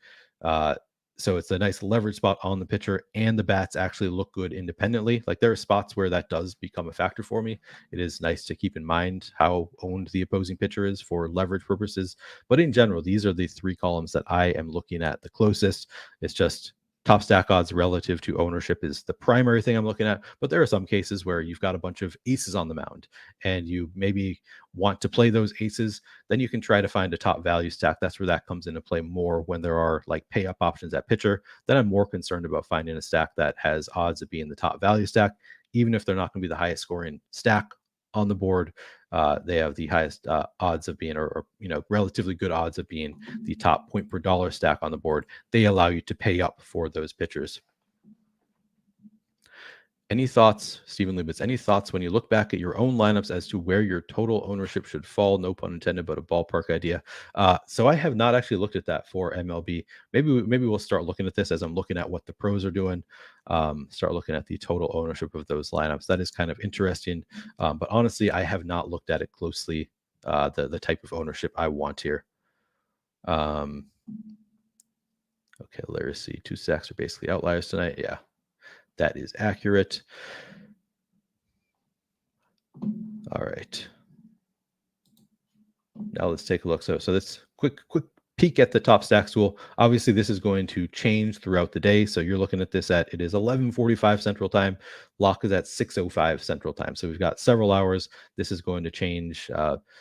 So it's a nice leverage spot on the pitcher, and the bats actually look good independently. Like there are spots where that does become a factor for me. It is nice to keep in mind how owned the opposing pitcher is for leverage purposes. But in general, these are the 3 columns that I am looking at the closest. It's just top stack odds relative to ownership is the primary thing I'm looking at. But there are some cases where you've got a bunch of aces on the mound and you maybe want to play those aces. Then you can try to find a top value stack. That's where that comes into play more when there are like pay up options at pitcher. Then I'm more concerned about finding a stack that has odds of being the top value stack, even if they're not going to be the highest scoring stack on the board. They have the highest odds of being, or relatively good odds of being the top point per dollar stack on the board. They allow you to pay up for those pitchers. Any thoughts, Stephen Leibitz? Any thoughts when you look back at your own lineups as to where your total ownership should fall? No pun intended, but a ballpark idea. So I have not actually looked at that for MLB. Maybe we'll start looking at this as I'm looking at what the pros are doing. Start looking at the total ownership of those lineups. That is kind of interesting. But honestly, I have not looked at it closely. The type of ownership I want here. Okay, let's see. 2 stacks are basically outliers tonight. Yeah. That is accurate. All right. Now let's take a look. So this quick peek at the top stacks tool. Obviously, this is going to change throughout the day. So you're looking at this at, it is 11:45 Central Time. Lock is at 6:05 Central Time. So we've got several hours. This is going to change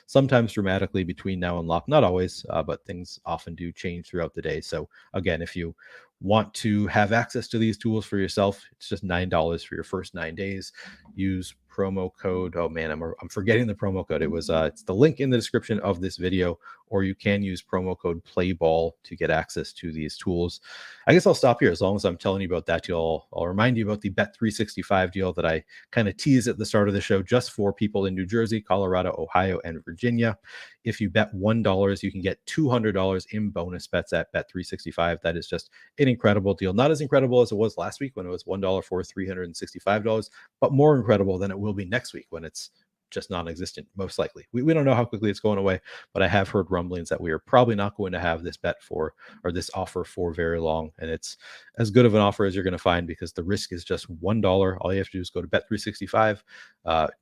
sometimes dramatically between now and lock. Not always, but things often do change throughout the day. So again, if you want to have access to these tools for yourself, it's just $9 for your first 9 days. Use promo code. Oh man, I'm forgetting the promo code. It was it's the link in the description of this video, or you can use promo code PLAYBALL to get access to these tools. I guess I'll stop here as long as I'm telling you about that deal. I'll remind you about the Bet365 deal that I kind of teased at the start of the show, just for people in New Jersey, Colorado, Ohio, and Virginia. If you bet $1, you can get $200 in bonus bets at Bet365. That is just an incredible deal. Not as incredible as it was last week when it was $1 for $365, but more incredible than it will be next week when it's just non-existent, most likely. We don't know how quickly it's going away, but I have heard rumblings that we are probably not going to have this bet for, or this offer for, very long. And it's as good of an offer as you're going to find, because the risk is just $1. All you have to do is go to Bet365,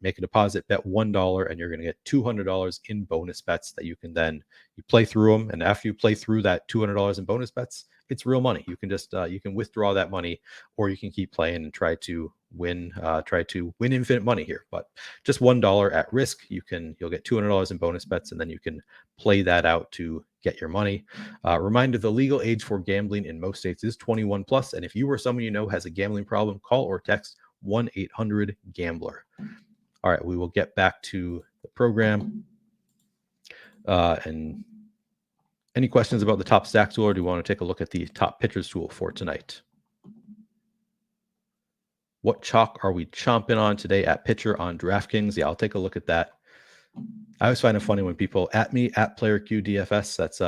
make a deposit, bet $1, and you're going to get $200 in bonus bets that you can then you play through them. And after you play through that $200 in bonus bets, it's real money. You can just you can withdraw that money, or you can keep playing and try to win infinite money here. But just $1 at risk, you'll get $200 in bonus bets, and then you can play that out to get your money. Reminder: the legal age for gambling in most states is 21 plus, and if you or someone you know has a gambling problem, call or text 1-800-GAMBLER. All right, we will get back to the program. And any questions about the top stack tool, or do you want to take a look at the top pitchers tool for tonight? What chalk are we chomping on today at pitcher on DraftKings? Yeah, I'll take a look at that. I always find it funny when people at me at PlayerQDFS. That's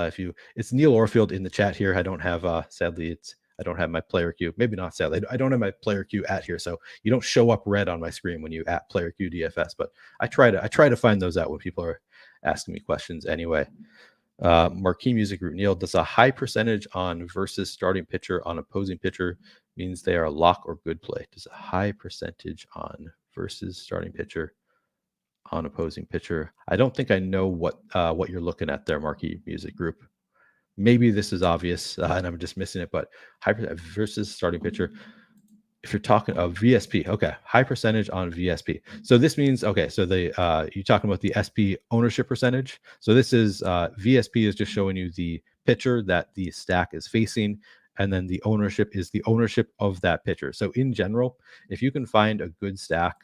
it's Neil Orfield in the chat here. I don't have sadly I don't have my player Q. Maybe not sadly. I don't have my player Q at here, so you don't show up red on my screen when you at PlayerQDFS. But I try to find those out when people are asking me questions anyway. Marquee Music Group: Neil, does a high percentage on versus starting pitcher on opposing pitcher means they are a lock or good play? Does a high percentage on versus starting pitcher on opposing pitcher? I don't think I know what you're looking at there, Marquee Music Group. Maybe this is obvious and I'm just missing it, but high versus starting pitcher. If you're talking of VSP, okay, high percentage on VSP. So this means, okay, so you're talking about the SP ownership percentage. So this is VSP is just showing you the pitcher that the stack is facing, and then the ownership is the ownership of that pitcher. So in general, if you can find a good stack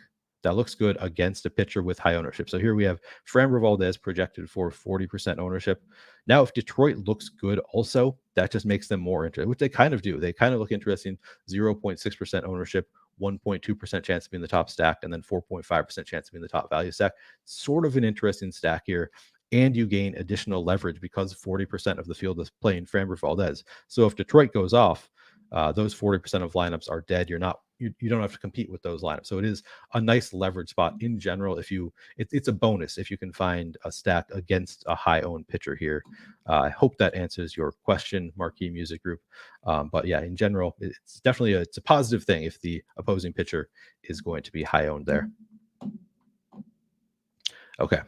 that looks good against a pitcher with high ownership. So here we have Framber Valdez projected for 40% ownership. Now, if Detroit looks good also, that just makes them more interesting, which they kind of do. They kind of look interesting. 0.6% ownership, 1.2% chance to be in the top stack, and then 4.5% chance to be in the top value stack. Sort of an interesting stack here. And you gain additional leverage because 40% of the field is playing Framber Valdez. So if Detroit goes off, those 40% of lineups are dead. You don't have to compete with those lineups. So it is a nice leverage spot in general. It's a bonus if you can find a stack against a high owned pitcher here. I hope that answers your question, Marquee Music Group. But yeah, in general, it's definitely it's a positive thing if the opposing pitcher is going to be high owned there. Okay.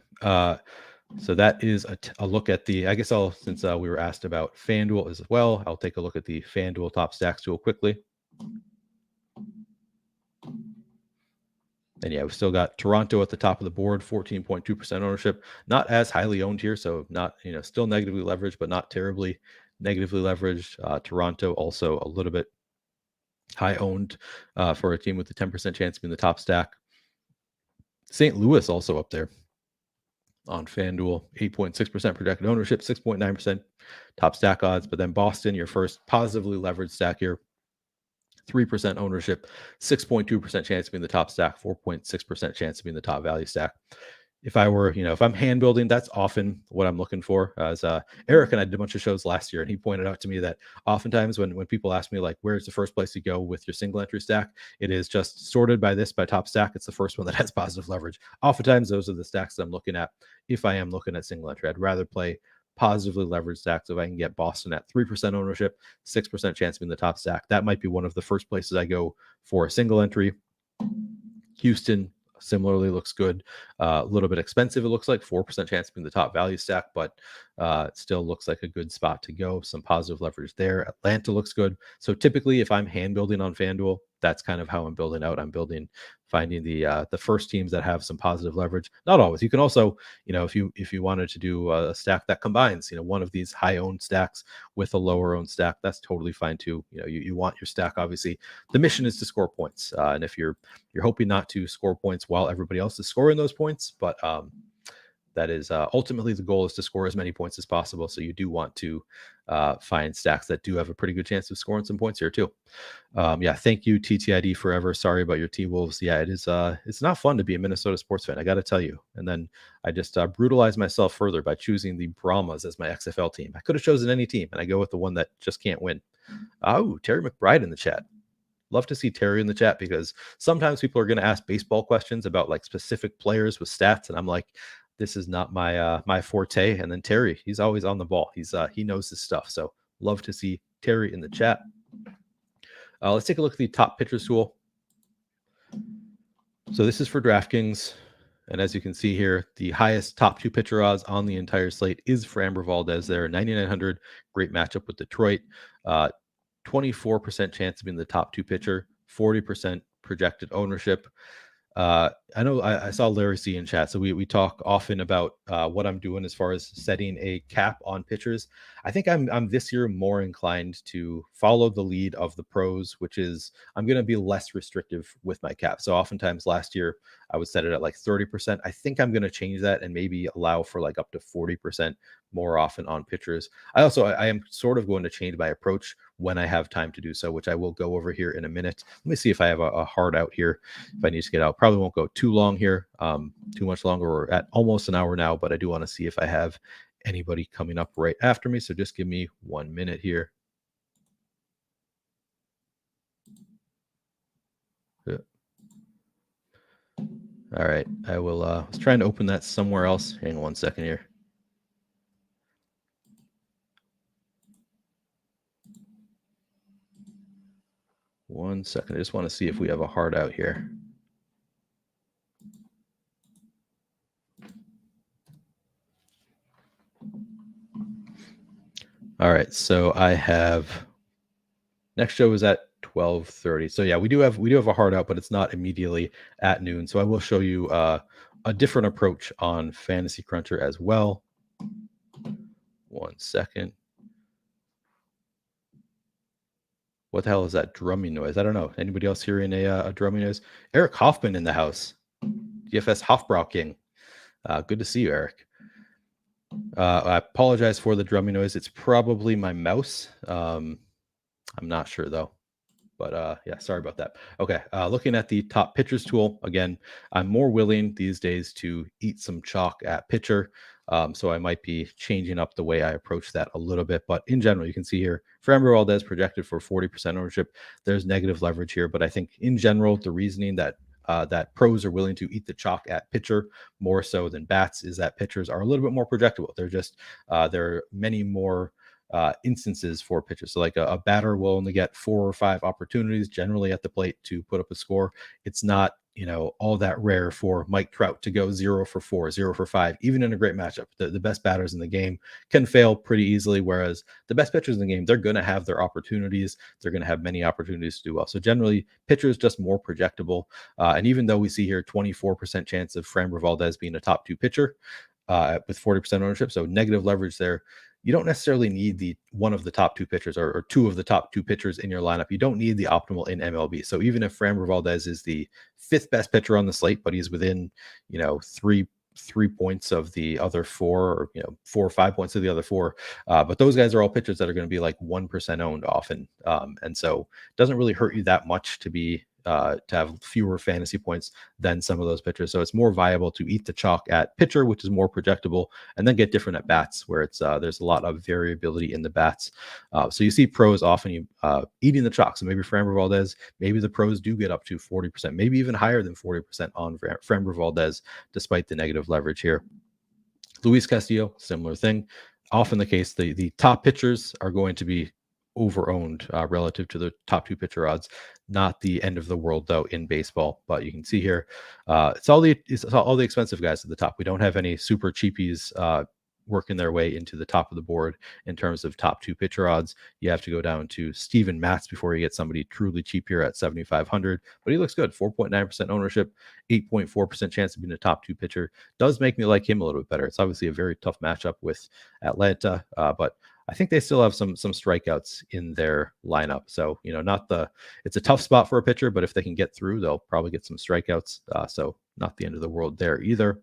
So that is a look at the, I guess since we were asked about FanDuel as well, I'll take a look at the FanDuel top stacks tool quickly. And yeah, we've still got Toronto at the top of the board, 14.2% ownership, not as highly owned here. So not, still negatively leveraged, but not terribly negatively leveraged. Toronto also a little bit high owned for a team with a 10% chance to be in the top stack. St. Louis also up there on FanDuel, 8.6% projected ownership, 6.9% top stack odds. But then Boston, your first positively leveraged stack here, 3% ownership, 6.2% chance to be in the top stack, 4.6% chance to be in the top value stack. If I were, if I'm hand building, that's often what I'm looking for. As Eric and I did a bunch of shows last year, and he pointed out to me that oftentimes when people ask me, like, where's the first place to go with your single entry stack, it is just sorted by top stack. It's the first one that has positive leverage. Oftentimes, those are the stacks that I'm looking at. If I am looking at single entry, I'd rather play positively leveraged stacks. If I can get Boston at 3% ownership, 6% chance to be in the top stack, that might be one of the first places I go for a single entry. Houston similarly looks good. A little bit expensive, it looks like 4% chance to be in the top value stack, but it still looks like a good spot to go. Some positive leverage there. Atlanta looks good. So typically, if I'm hand building on FanDuel, that's kind of how I'm building out. I'm finding the first teams that have some positive leverage. Not always. You can also, if you wanted to do a stack that combines, one of these high owned stacks with a lower owned stack, that's totally fine too. You want your stack, obviously. The mission is to score points, and if you're hoping not to score points while everybody else is scoring those points, but that is ultimately the goal is to score as many points as possible. So you do want to find stacks that do have a pretty good chance of scoring some points here too. Yeah, thank you TTID forever. Sorry about your T-Wolves. Yeah, it is. It's not fun to be a Minnesota sports fan, I got to tell you. And then I just brutalized myself further by choosing the Brahmas as my XFL team. I could have chosen any team, and I go with the one that just can't win. Oh, Terry McBride in the chat. Love to see Terry in the chat, because sometimes people are going to ask baseball questions about like specific players with stats, and I'm like, this is not my my forte. And then Terry, he's always on the ball. He knows his stuff. So love to see Terry in the chat. Let's take a look at the top pitchers tool. So this is for DraftKings. And as you can see here, the highest top 2 pitcher odds on the entire slate is Framber Valdez there, 9,900. Great matchup with Detroit. 24% chance of being the top 2 pitcher, 40% projected ownership. I know I saw Larry C in chat. So we talk often about what I'm doing as far as setting a cap on pitchers. I think I'm this year more inclined to follow the lead of the pros, which is I'm going to be less restrictive with my cap. So oftentimes last year I would set it at like 30%. I think I'm going to change that and maybe allow for like up to 40% more often on pitchers. I am sort of going to change my approach when I have time to do so, which I will go over here in a minute. Let me see if I have a hard out here. If I need to get out, probably won't go too long here, too much longer. We're at almost an hour now, but I do want to see if I have anybody coming up right after me. So just give me 1 minute here. Yeah. All right, I will. I was trying to open that somewhere else. Hang on 1 second here. One second. I just want to see if we have a hard out here. All right, so I have next show is at 12:30. So yeah, we do have a hard out, but it's not immediately at noon. So I will show you a different approach on Fantasy Cruncher as well. 1 second. What the hell is that drumming noise? I don't know. Anybody else hearing a drumming noise? Eric Hoffman in the house. DFS Hofbrau King. Good to see you, Eric. I apologize for the drumming noise. It's probably my mouse. I'm not sure though. But yeah, sorry about that. Okay, looking at the top pitchers tool, again, I'm more willing these days to eat some chalk at pitcher. So I might be changing up the way I approach that a little bit. But in general, you can see here, Framber Valdez projected for 40% ownership. There's negative leverage here. But I think in general, the reasoning that that pros are willing to eat the chalk at pitcher more so than bats is that pitchers are a little bit more projectable. They're just, there are many more instances for pitchers. So like a batter will only get 4 or 5 opportunities generally at the plate to put up a score. It's not, all that rare for Mike Trout to go 0 for 4, 0 for 5, even in a great matchup. The best batters in the game can fail pretty easily, whereas the best pitchers in the game, they're going to have their opportunities. They're going to have many opportunities to do well. So generally, pitchers just more projectable. And even though we see here 24% chance of Framber Valdez being a top 2 pitcher with 40% ownership, so negative leverage there, you don't necessarily need one of the top 2 pitchers or 2 of the top 2 pitchers in your lineup. You don't need the optimal in MLB. So even if Framber Valdez is the 5th best pitcher on the slate, but he's within, 3 points of the other 4, or 4 or 5 points of the other 4. But those guys are all pitchers that are going to be like 1% owned often. And so it doesn't really hurt you that much to be to have fewer fantasy points than some of those pitchers. So it's more viable to eat the chalk at pitcher, which is more projectable, and then get different at bats, where it's there's a lot of variability in the bats. So you see pros often eating the chalk. So maybe Framber Valdez, maybe the pros do get up to 40%, maybe even higher than 40% on Framber Valdez, despite the negative leverage here. Luis Castillo, similar thing. Often the case, the top pitchers are going to be over-owned relative to the top 2 pitcher odds. Not the end of the world though in baseball, but you can see here it's all the expensive guys at the top. We don't have any super cheapies working their way into the top of the board in terms of top 2 pitcher odds. You have to go down to Steven Matz before you get somebody truly cheap here at 7,500. But he looks good. 4.9% ownership, 8.4% chance of being a top 2 pitcher. Does make me like him a little bit better. It's obviously a very tough matchup with Atlanta, but I think they still have some strikeouts in their lineup. So, it's a tough spot for a pitcher, but if they can get through, they'll probably get some strikeouts. So not the end of the world there either.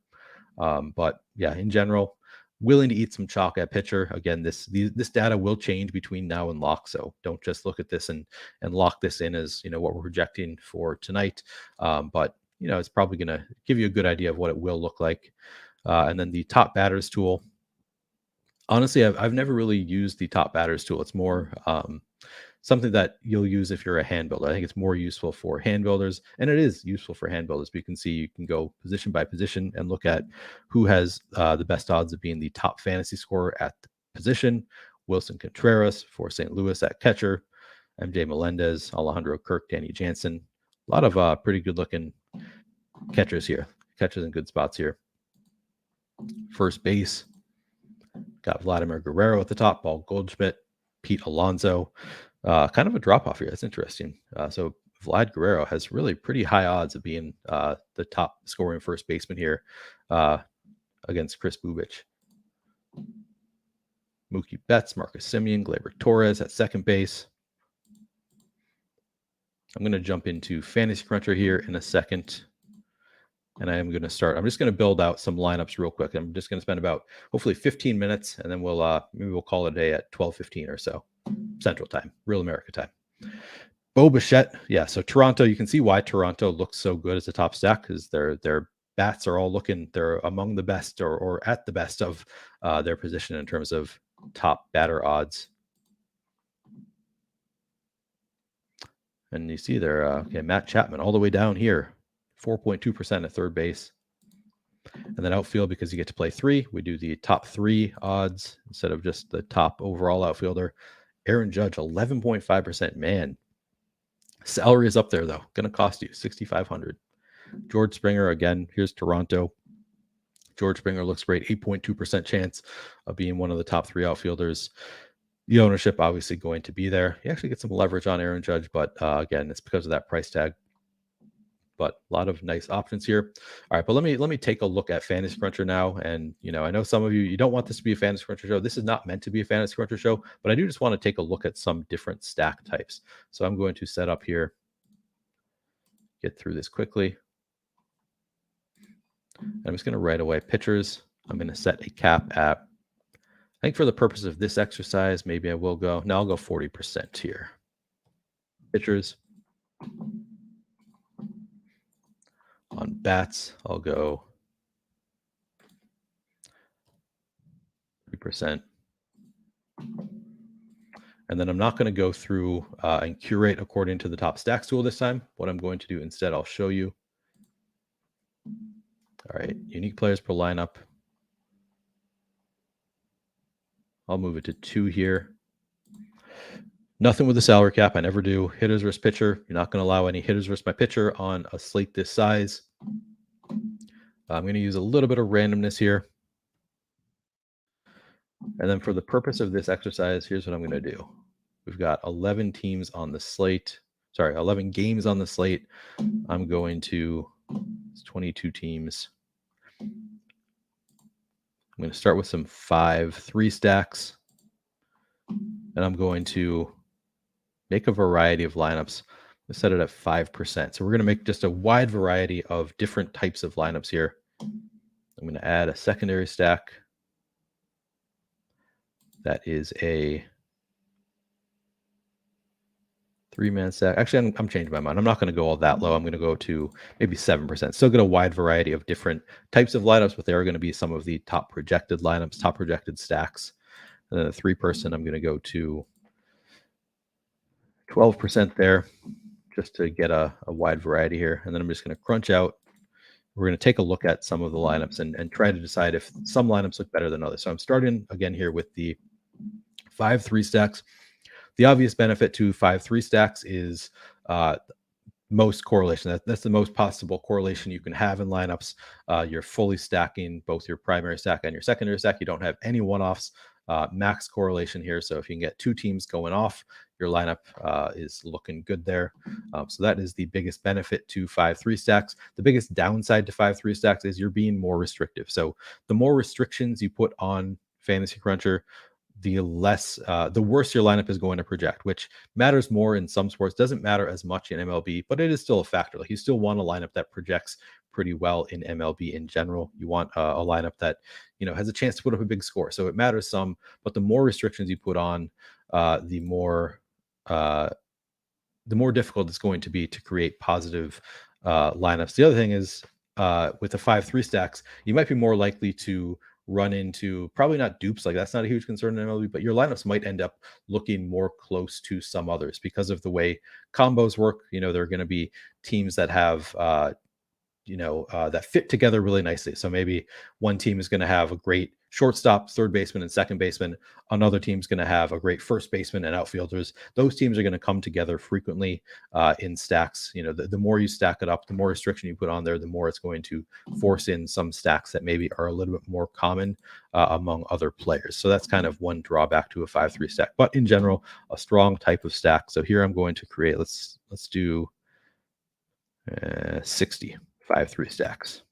But yeah, in general, willing to eat some chalk at pitcher. Again, this data will change between now and lock, so don't just look at this and lock this in as what we're projecting for tonight. But it's probably going to give you a good idea of what it will look like. And then the top batters tool. Honestly, I've never really used the top batters tool. It's more something that you'll use if you're a hand builder. I think it's more useful for hand builders, and it is useful for hand builders. But you can see you can go position by position and look at who has the best odds of being the top fantasy scorer at the position. Wilson Contreras for St. Louis at catcher, MJ Melendez, Alejandro Kirk, Danny Jansen. A lot of pretty good looking catchers here. Catchers in good spots here. First base, got Vladimir Guerrero at the top, Paul Goldschmidt, Pete Alonso. Kind of a drop off here. That's interesting. So Vlad Guerrero has really pretty high odds of being the top scoring first baseman here against Chris Bubich. Mookie Betts, Marcus Semien, Gleyber Torres at second base. I'm going to jump into Fantasy Cruncher here in a second. And I am going to start. I'm just going to build out some lineups real quick. I'm just going to spend about hopefully 15 minutes, and then maybe we'll call it a day at 12:15 or so Central Time, Real America time. Bo Bichette, yeah. So Toronto, you can see why Toronto looks so good as a top stack, because their bats are all they're among the best or at the best of their position in terms of top batter odds. And you see there, Matt Chapman all the way down here. 4.2% at third base. And then outfield, because you get to play three, we do the top three odds instead of just the top overall outfielder. Aaron Judge, 11.5%. Man, salary is up there, though. Going to cost you $6,500. George Springer, again, here's Toronto. George Springer looks great. 8.2% chance of being one of the top three outfielders. The ownership obviously going to be there. You actually get some leverage on Aaron Judge, but again, it's because of that price tag. But a lot of nice options here. All right, but let me take a look at Fantasy Cruncher now. And I know some of you don't want this to be a Fantasy Cruncher show. This is not meant to be a Fantasy Cruncher show, but I do just want to take a look at some different stack types. So I'm going to set up here, get through this quickly. I'm just going to right away pitchers. I'm going to set a cap at, I think for the purpose of this exercise, maybe I will go, no, I'll go 40% here. Pitchers. On bats, I'll go 3%. And then I'm not going to go through and curate according to the top stacks tool this time. What I'm going to do instead, I'll show you. All right, unique players per lineup. I'll move it to 2 here. Nothing with the salary cap. I never do. Hitters versus pitcher. You're not going to allow any hitters versus my pitcher on a slate this size. I'm going to use a little bit of randomness here. And then for the purpose of this exercise, here's what I'm going to do. We've got 11 teams on the slate. Sorry, 11 games on the slate. I'm going to, it's 22 teams. I'm going to start with some 5-3 stacks. And I'm going to make a variety of lineups. Let's set it at 5%. So we're going to make just a wide variety of different types of lineups here. I'm going to add a secondary stack. That is a 3-man stack. Actually, I'm changing my mind. I'm not going to go all that low. I'm going to go to maybe 7%. Still get a wide variety of different types of lineups, but they are going to be some of the top projected lineups, top projected stacks. And then a 3-person, I'm going to go to 12% there just to get a wide variety here. And then I'm just going to crunch out. We're going to take a look at some of the lineups and try to decide if some lineups look better than others. So I'm starting again here with the 5-3 stacks. The obvious benefit to 5-3 stacks is most correlation. That's the most possible correlation you can have in lineups. You're fully stacking both your primary stack and your secondary stack. You don't have any one-offs. Max correlation here. So if you can get 2 teams going off, your lineup is looking good there. So that is the biggest benefit to 5-3 stacks. The biggest downside to 5-3 stacks is you're being more restrictive. So the more restrictions you put on Fantasy Cruncher, the worse your lineup is going to project, which matters more in some sports. Doesn't matter as much in MLB, but it is still a factor. Like you still want a lineup that projects pretty well in MLB in general. You want a lineup that, has a chance to put up a big score. So it matters some, but the more restrictions you put on, the more difficult it's going to be to create positive lineups. The other thing is with the 5-3 stacks, you might be more likely to run into probably not dupes. Like that's not a huge concern in MLB, but your lineups might end up looking more close to some others because of the way combos work. There are going to be teams that have that fit together really nicely. So maybe one team is going to have a great shortstop, third baseman, and second baseman. Another team's going to have a great first baseman and outfielders. Those teams are going to come together frequently in stacks. The more you stack it up, the more restriction you put on there, the more it's going to force in some stacks that maybe are a little bit more common among other players. So that's kind of one drawback to a 5-3 stack. But in general, a strong type of stack. So here I'm going to create, let's do 60 5-3 stacks.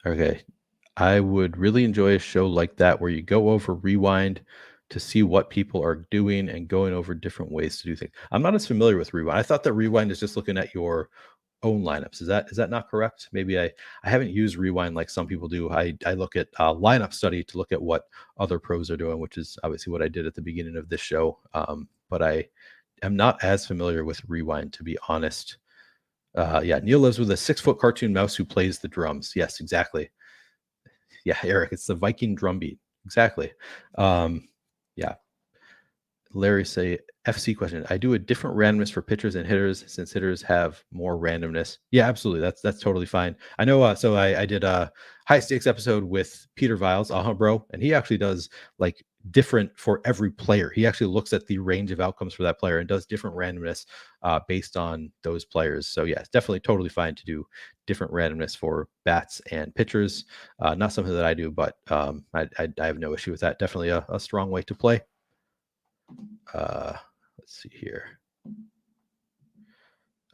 Okay. I would really enjoy a show like that where you go over Rewind to see what people are doing and going over different ways to do things. I'm not as familiar with Rewind. I thought that Rewind is just looking at your own lineups. Is that not correct? Maybe I haven't used Rewind like some people do. I look at lineup study to look at what other pros are doing, which is obviously what I did at the beginning of this show. But I am not as familiar with Rewind, to be honest. Yeah, Neil lives with a 6-foot cartoon mouse who plays the drums. Yes, exactly. Yeah, Eric, it's the Viking drum beat. Exactly. Yeah. Larry say FC question. I do a different randomness for pitchers and hitters since hitters have more randomness. Yeah, absolutely. That's totally fine. I know. So I did a high stakes episode with Peter Viles, bro, and he actually does like different for every player. He actually looks at the range of outcomes for that player and does different randomness based on those players. So yeah, it's definitely totally fine to do different randomness for bats and pitchers. Not something that I do, but I have no issue with that. Definitely a strong way to play. Let's see here.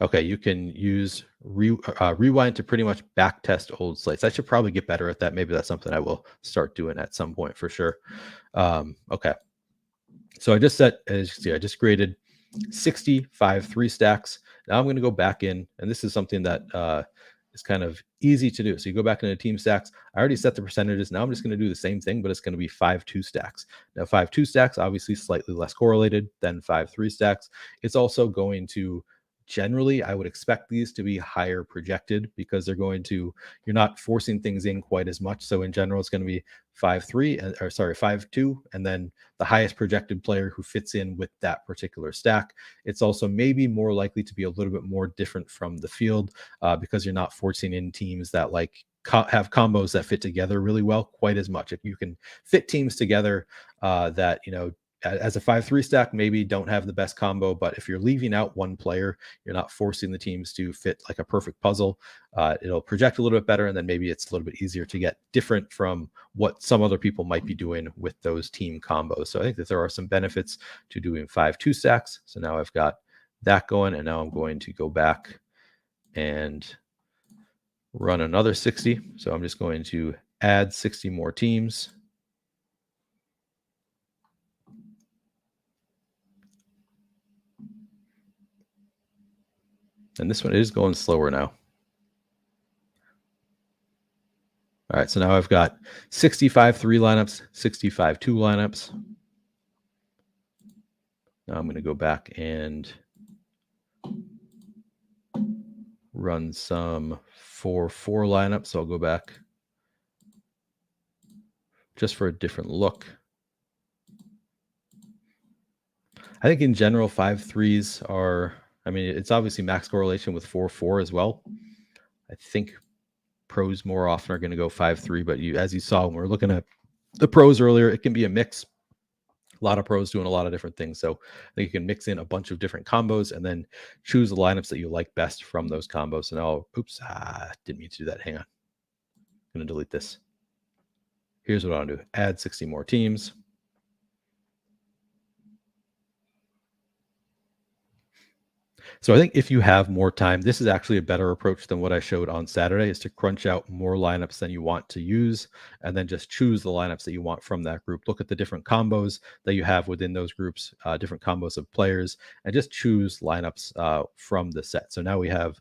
Okay, you can use Rewind to pretty much back test old slates. I should probably get better at that. Maybe that's something I will start doing at some point for sure. Okay, so I just set, as you can see, I just created 65 3 stacks. Now I'm going to go back in, and this is something that is kind of easy to do. So you go back into team stacks. I already set the percentages. Now I'm just going to do the same thing, but it's going to be 5-2 stacks. Now 5-2 stacks, obviously slightly less correlated than 5-3 stacks. It's also going to generally, I would expect these to be higher projected because you're not forcing things in quite as much. So in general, it's going to be 5-2, and then the highest projected player who fits in with that particular stack. It's also maybe more likely to be a little bit more different from the field because you're not forcing in teams that have combos that fit together really well quite as much. If you can fit teams together that, as a 5-3 stack, maybe don't have the best combo, but if you're leaving out one player, you're not forcing the teams to fit like a perfect puzzle. It'll project a little bit better, and then maybe it's a little bit easier to get different from what some other people might be doing with those team combos. So I think that there are some benefits to doing 5-2 stacks. So now I've got that going, and now I'm going to go back and run another 60. So I'm just going to add 60 more teams. And this one is going slower now. All right, so now I've got 65 3 lineups, 65 2 lineups. Now I'm going to go back and run some 4-4 lineups. So I'll go back just for a different look. I think in general, 5-3s are, it's obviously max correlation with 4-4 as well. I think pros more often are going to go 5-3, but as you saw when we were looking at the pros earlier, it can be a mix. A lot of pros doing a lot of different things. So I think you can mix in a bunch of different combos and then choose the lineups that you like best from those combos. So now, didn't mean to do that. Hang on. I'm going to delete this. Here's what I'll do. Add 60 more teams. So I think if you have more time, this is actually a better approach than what I showed on Saturday, is to crunch out more lineups than you want to use and then just choose the lineups that you want from that group. Look at the different combos that you have within those groups, different combos of players, and just choose lineups from the set. So now we have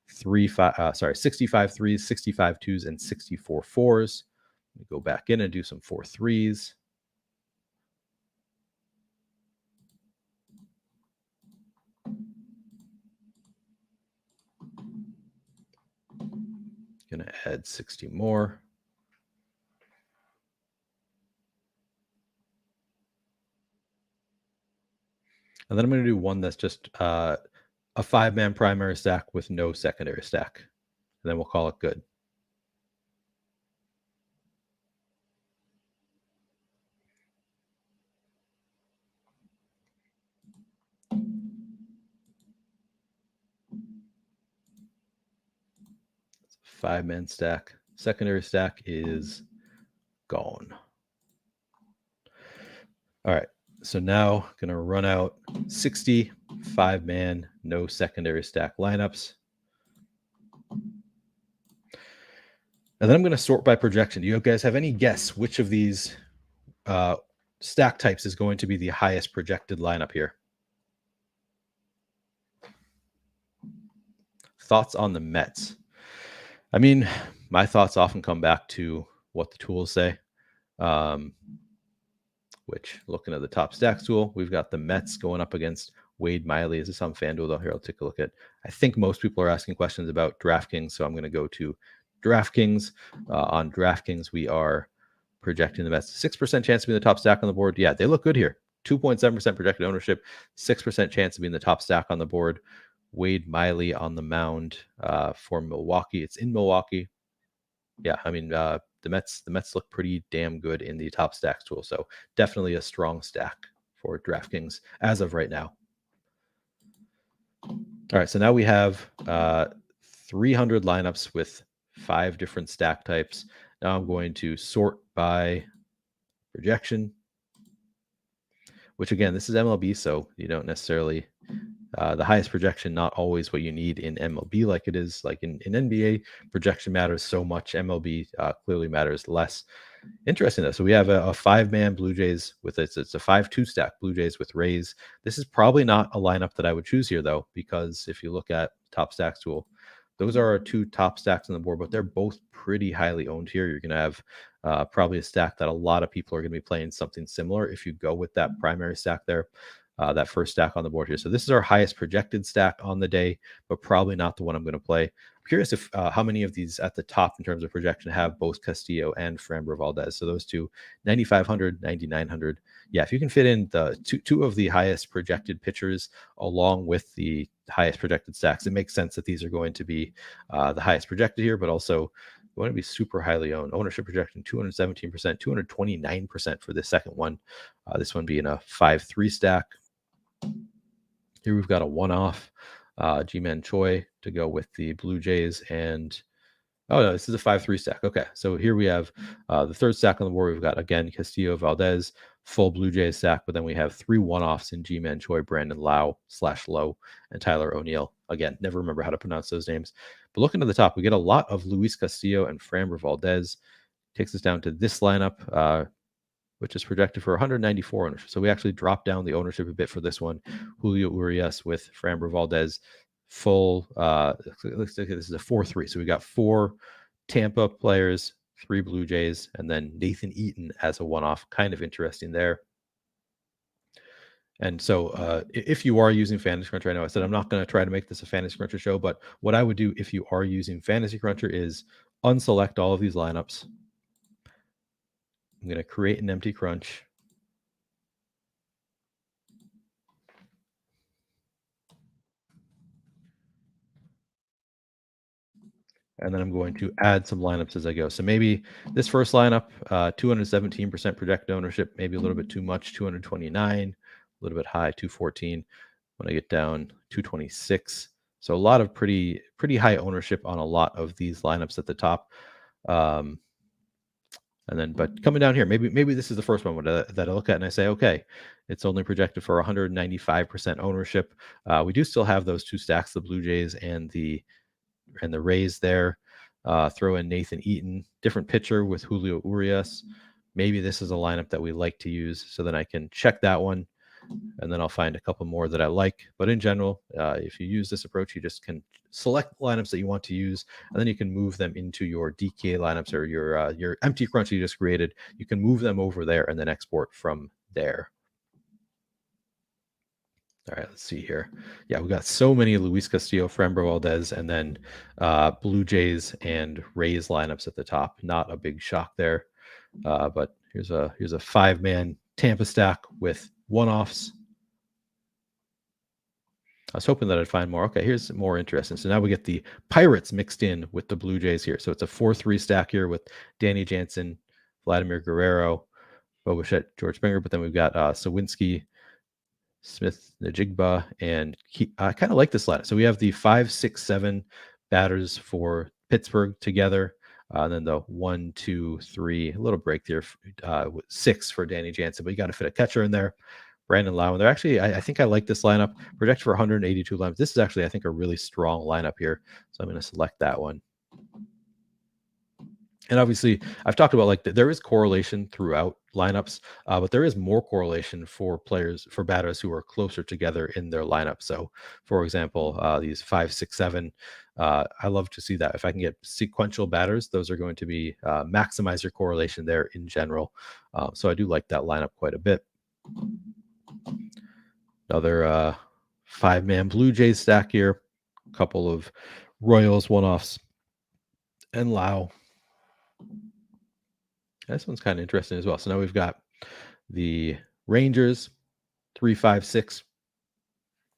65 threes, 65 twos, and 64 fours. Let me go back in and do some 4 threes. Going to add 60 more. And then I'm going to do one that's just a 5-man primary stack with no secondary stack. And then we'll call it good. It's a 5-man stack. Secondary stack is gone. All right. So now going to run out 60 5-man, no secondary stack lineups. And then I'm going to sort by projection. Do you guys have any guess which of these stack types is going to be the highest projected lineup here? Thoughts on the Mets? I mean, my thoughts often come back to what the tools say. Which, looking at the top stacks tool, we've got the Mets going up against Wade Miley. Is this on FanDuel though? Here, I'll take a look at. I think most people are asking questions about DraftKings, so I'm going to go to DraftKings. On DraftKings, we are projecting the Mets 6% chance to be in the top stack on the board. Yeah, they look good here. 2.7% projected ownership, 6% chance to be in the top stack on the board. Wade Miley on the mound for Milwaukee. It's in Milwaukee. Yeah, I mean, the Mets look pretty damn good in the top stacks tool. So definitely a strong stack for DraftKings as of right now. All right, so now we have 300 lineups with 5 different stack types. Now I'm going to sort by projection, which again, this is MLB, so you don't necessarily the highest projection, not always what you need in MLB like it is. Like in NBA, projection matters so much. MLB clearly matters less. Interesting though. So we have a 5-man Blue Jays with it's a 5-2 stack Blue Jays with Rays. This is probably not a lineup that I would choose here though, because if you look at top stacks tool, those are our 2 top stacks on the board, but they're both pretty highly owned here. You're going to have probably a stack that a lot of people are going to be playing something similar if you go with that primary stack there. That first stack on the board here. So this is our highest projected stack on the day, but probably not the one I'm going to play. I'm curious if how many of these at the top in terms of projection have both Castillo and Framber Valdez. So those two, 9,500, 9,900. Yeah, if you can fit in the two of the highest projected pitchers along with the highest projected stacks, it makes sense that these are going to be the highest projected here, but also going to be super highly owned. Ownership projection 217%, 229% for the second one. This one being a 5-3 stack. Here we've got a one-off G-Man Choi to go with the Blue Jays. And, oh, no, this is a 5-3 stack. Okay, so here we have the third stack on the board. We've got, again, Castillo Valdez, full Blue Jays stack, but then we have 3 one-offs in G-Man Choi, Brandon Lau/Lowe, and Tyler O'Neill. Again, never remember how to pronounce those names. But looking at the top, we get a lot of Luis Castillo and Framber Valdez. Takes us down to this lineup, which is projected for 194 ownership. So we actually dropped down the ownership a bit for this one. Julio Urias with Framber Valdez, full. Looks like this is a 4-3. So we got 4 Tampa players, 3 Blue Jays, and then Nathan Eaton as a one-off. Kind of interesting there. And so if you are using Fantasy Cruncher, I know I said I'm not going to try to make this a Fantasy Cruncher show, but what I would do if you are using Fantasy Cruncher is unselect all of these lineups. I'm going to create an empty crunch. And then I'm going to add some lineups as I go. So maybe this first lineup, 217% projected ownership, maybe a little bit too much, 229, a little bit high, 214. When I get down, 226. So a lot of pretty high ownership on a lot of these lineups at the top. And then, but coming down here, maybe this is the first one that I look at and I say, okay, it's only projected for 195% ownership. We do still have those two stacks, the Blue Jays and the Rays there. Throw in Nathan Eaton, different pitcher with Julio Urias. Maybe this is a lineup that we like to use, so then I can check that one, and then I'll find a couple more that I like. But in general, if you use this approach, you just can select lineups that you want to use, and then you can move them into your DK lineups or your empty crunch you just created. You can move them over there and then export from there. All right, let's see here. Yeah, we got so many Luis Castillo, Framber Valdez, and then Blue Jays and Rays lineups at the top. Not a big shock there, but here's a 5-man Tampa stack with one-offs. I was hoping that I'd find more. Okay, here's more interesting. So now we get the Pirates mixed in with the Blue Jays here. So it's a 4-3 stack here with Danny Jansen, Vladimir Guerrero, Bo Bichette, George Springer, but then we've got Sawinski, Smith, Najigba, and I kind of like this lineup. So we have the 5, 6, 7 batters for Pittsburgh together. And then the 1, 2, 3, a little break there, 6 for Danny Jansen, but you got to fit a catcher in there. Brandon Lowe. They're actually, I think I like this lineup. Projected for 182 lineups. This is actually, I think, a really strong lineup here. So I'm going to select that one. And obviously, I've talked about like there is correlation throughout lineups, but there is more correlation for batters who are closer together in their lineup. So, for example, these 5, 6, 7, I love to see that. If I can get sequential batters, those are going to be maximize your correlation there in general. So I do like that lineup quite a bit. Another 5-man Blue Jays stack here. A couple of Royals one-offs and Lau. This one's kind of interesting as well. So now we've got the Rangers 3, 5, 6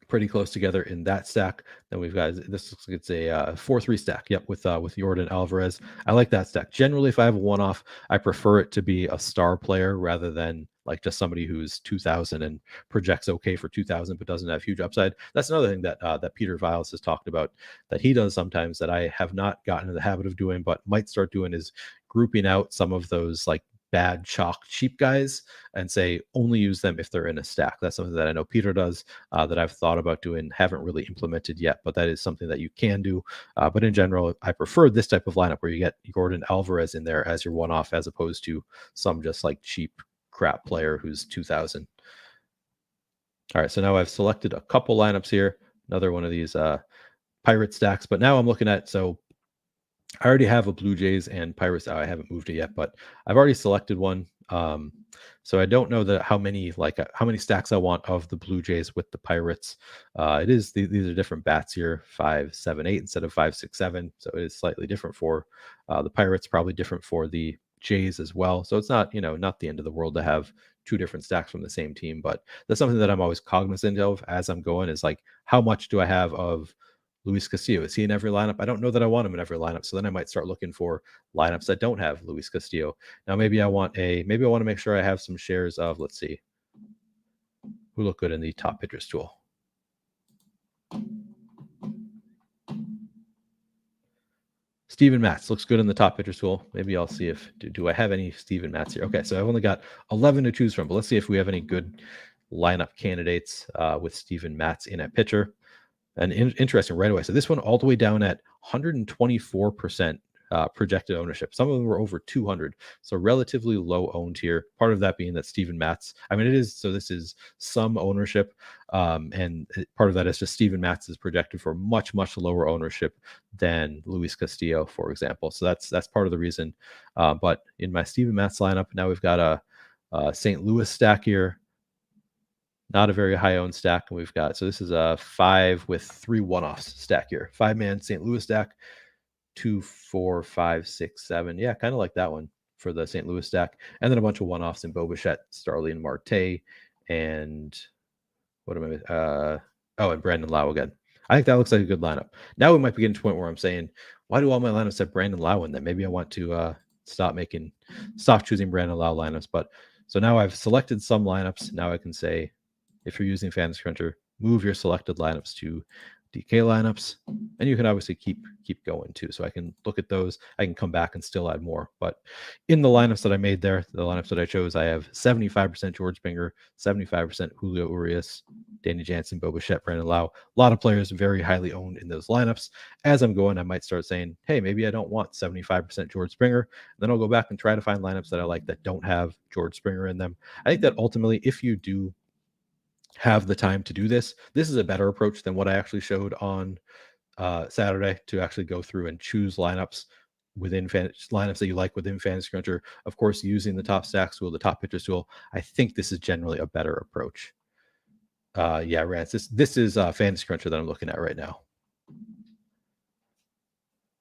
pretty close together in that stack. Then we've got this looks like it's a 4-3 stack. Yep, with Yordan Alvarez. I like that stack. Generally, if I have a one-off, I prefer it to be a star player rather than like just somebody who's 2,000 and projects okay for 2,000 but doesn't have huge upside. That's another thing that Peter Viles has talked about that he does sometimes that I have not gotten in the habit of doing but might start doing is grouping out some of those like bad chalk cheap guys and say only use them if they're in a stack. That's something that I know Peter does that I've thought about doing, haven't really implemented yet, but that is something that you can do. But in general, I prefer this type of lineup where you get Yordan Alvarez in there as your one-off as opposed to some just like cheap crap player who's 2,000. All right, so now I've selected a couple lineups here. Another one of these Pirate stacks, but now I'm looking at, so I already have a Blue Jays and Pirates. I haven't moved it yet, but I've already selected one. So I don't know how many stacks I want of the Blue Jays with the Pirates. These are different bats here, 5, 7, 8 instead of 5, 6, 7. So it is slightly different for the Pirates, probably different for the Jays as well. So it's not, not the end of the world to have two different stacks from the same team, but that's something that I'm always cognizant of as I'm going is like, how much do I have of Luis Castillo? Is he in every lineup? I don't know that I want him in every lineup. So then I might start looking for lineups that don't have Luis Castillo. Now, maybe I want to make sure I have some shares of, let's see, who look good in the top pitchers tool. Steven Matz looks good in the top pitchers tool. Maybe I'll see if, do I have any Steven Matz here? Okay, so I've only got 11 to choose from, but let's see if we have any good lineup candidates with Steven Matz in at pitcher. And interesting right away. So this one all the way down at 124% projected ownership. Some of them were over 200. So relatively low owned here. Part of that being that Steven Matz, this is some ownership. And part of that is just Steven Matz is projected for much, much lower ownership than Luis Castillo, for example. So that's part of the reason. But in my Steven Matz lineup, now we've got a St. Louis stack here. Not a very high owned stack. And we've got, so this is a 5 with 3 one-offs stack here. 5-man St. Louis stack, 2, 4, 5, 6, 7. Yeah, kind of like that one for the St. Louis stack. And then a bunch of one-offs in Bo Bichette, Starlin Marte, and and Brandon Lau again. I think that looks like a good lineup. Now we might be getting to a point where I'm saying, why do all my lineups have Brandon Lau in them? Maybe I want to stop choosing Brandon Lau lineups. But so now I've selected some lineups. Now I can say, if you're using Fantasy Cruncher, move your selected lineups to DK lineups, and you can obviously keep going too. So I can look at those. I can come back and still add more. But in the lineups that I made there, the lineups that I chose, I have 75% George Springer, 75% Julio Urias, Danny Jansen, Bo Bichette, Brandon Lau. A lot of players very highly owned in those lineups. As I'm going, I might start saying, hey, maybe I don't want 75% George Springer. Then I'll go back and try to find lineups that I like that don't have George Springer in them. I think that ultimately, if you do have the time to do this, this is a better approach than what I actually showed on Saturday, to actually go through and choose lineups within lineups that you like within Fantasy Cruncher. Of course, using the top stacks tool, the top pitchers tool. I think this is generally a better approach. Yeah, Rance, this is Fantasy Cruncher that I'm looking at right now.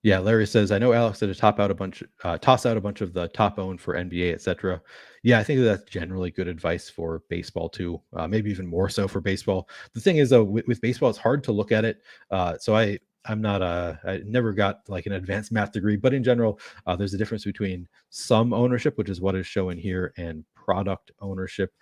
Yeah, Larry says, I know Alex said to toss out a bunch of the top owned for NBA, etc. Yeah, I think that's generally good advice for baseball too. Maybe even more so for baseball. The thing is, though, with baseball, it's hard to look at it. So I never got like an advanced math degree, but in general, there's a difference between sum ownership, which is what is shown here, and product ownership.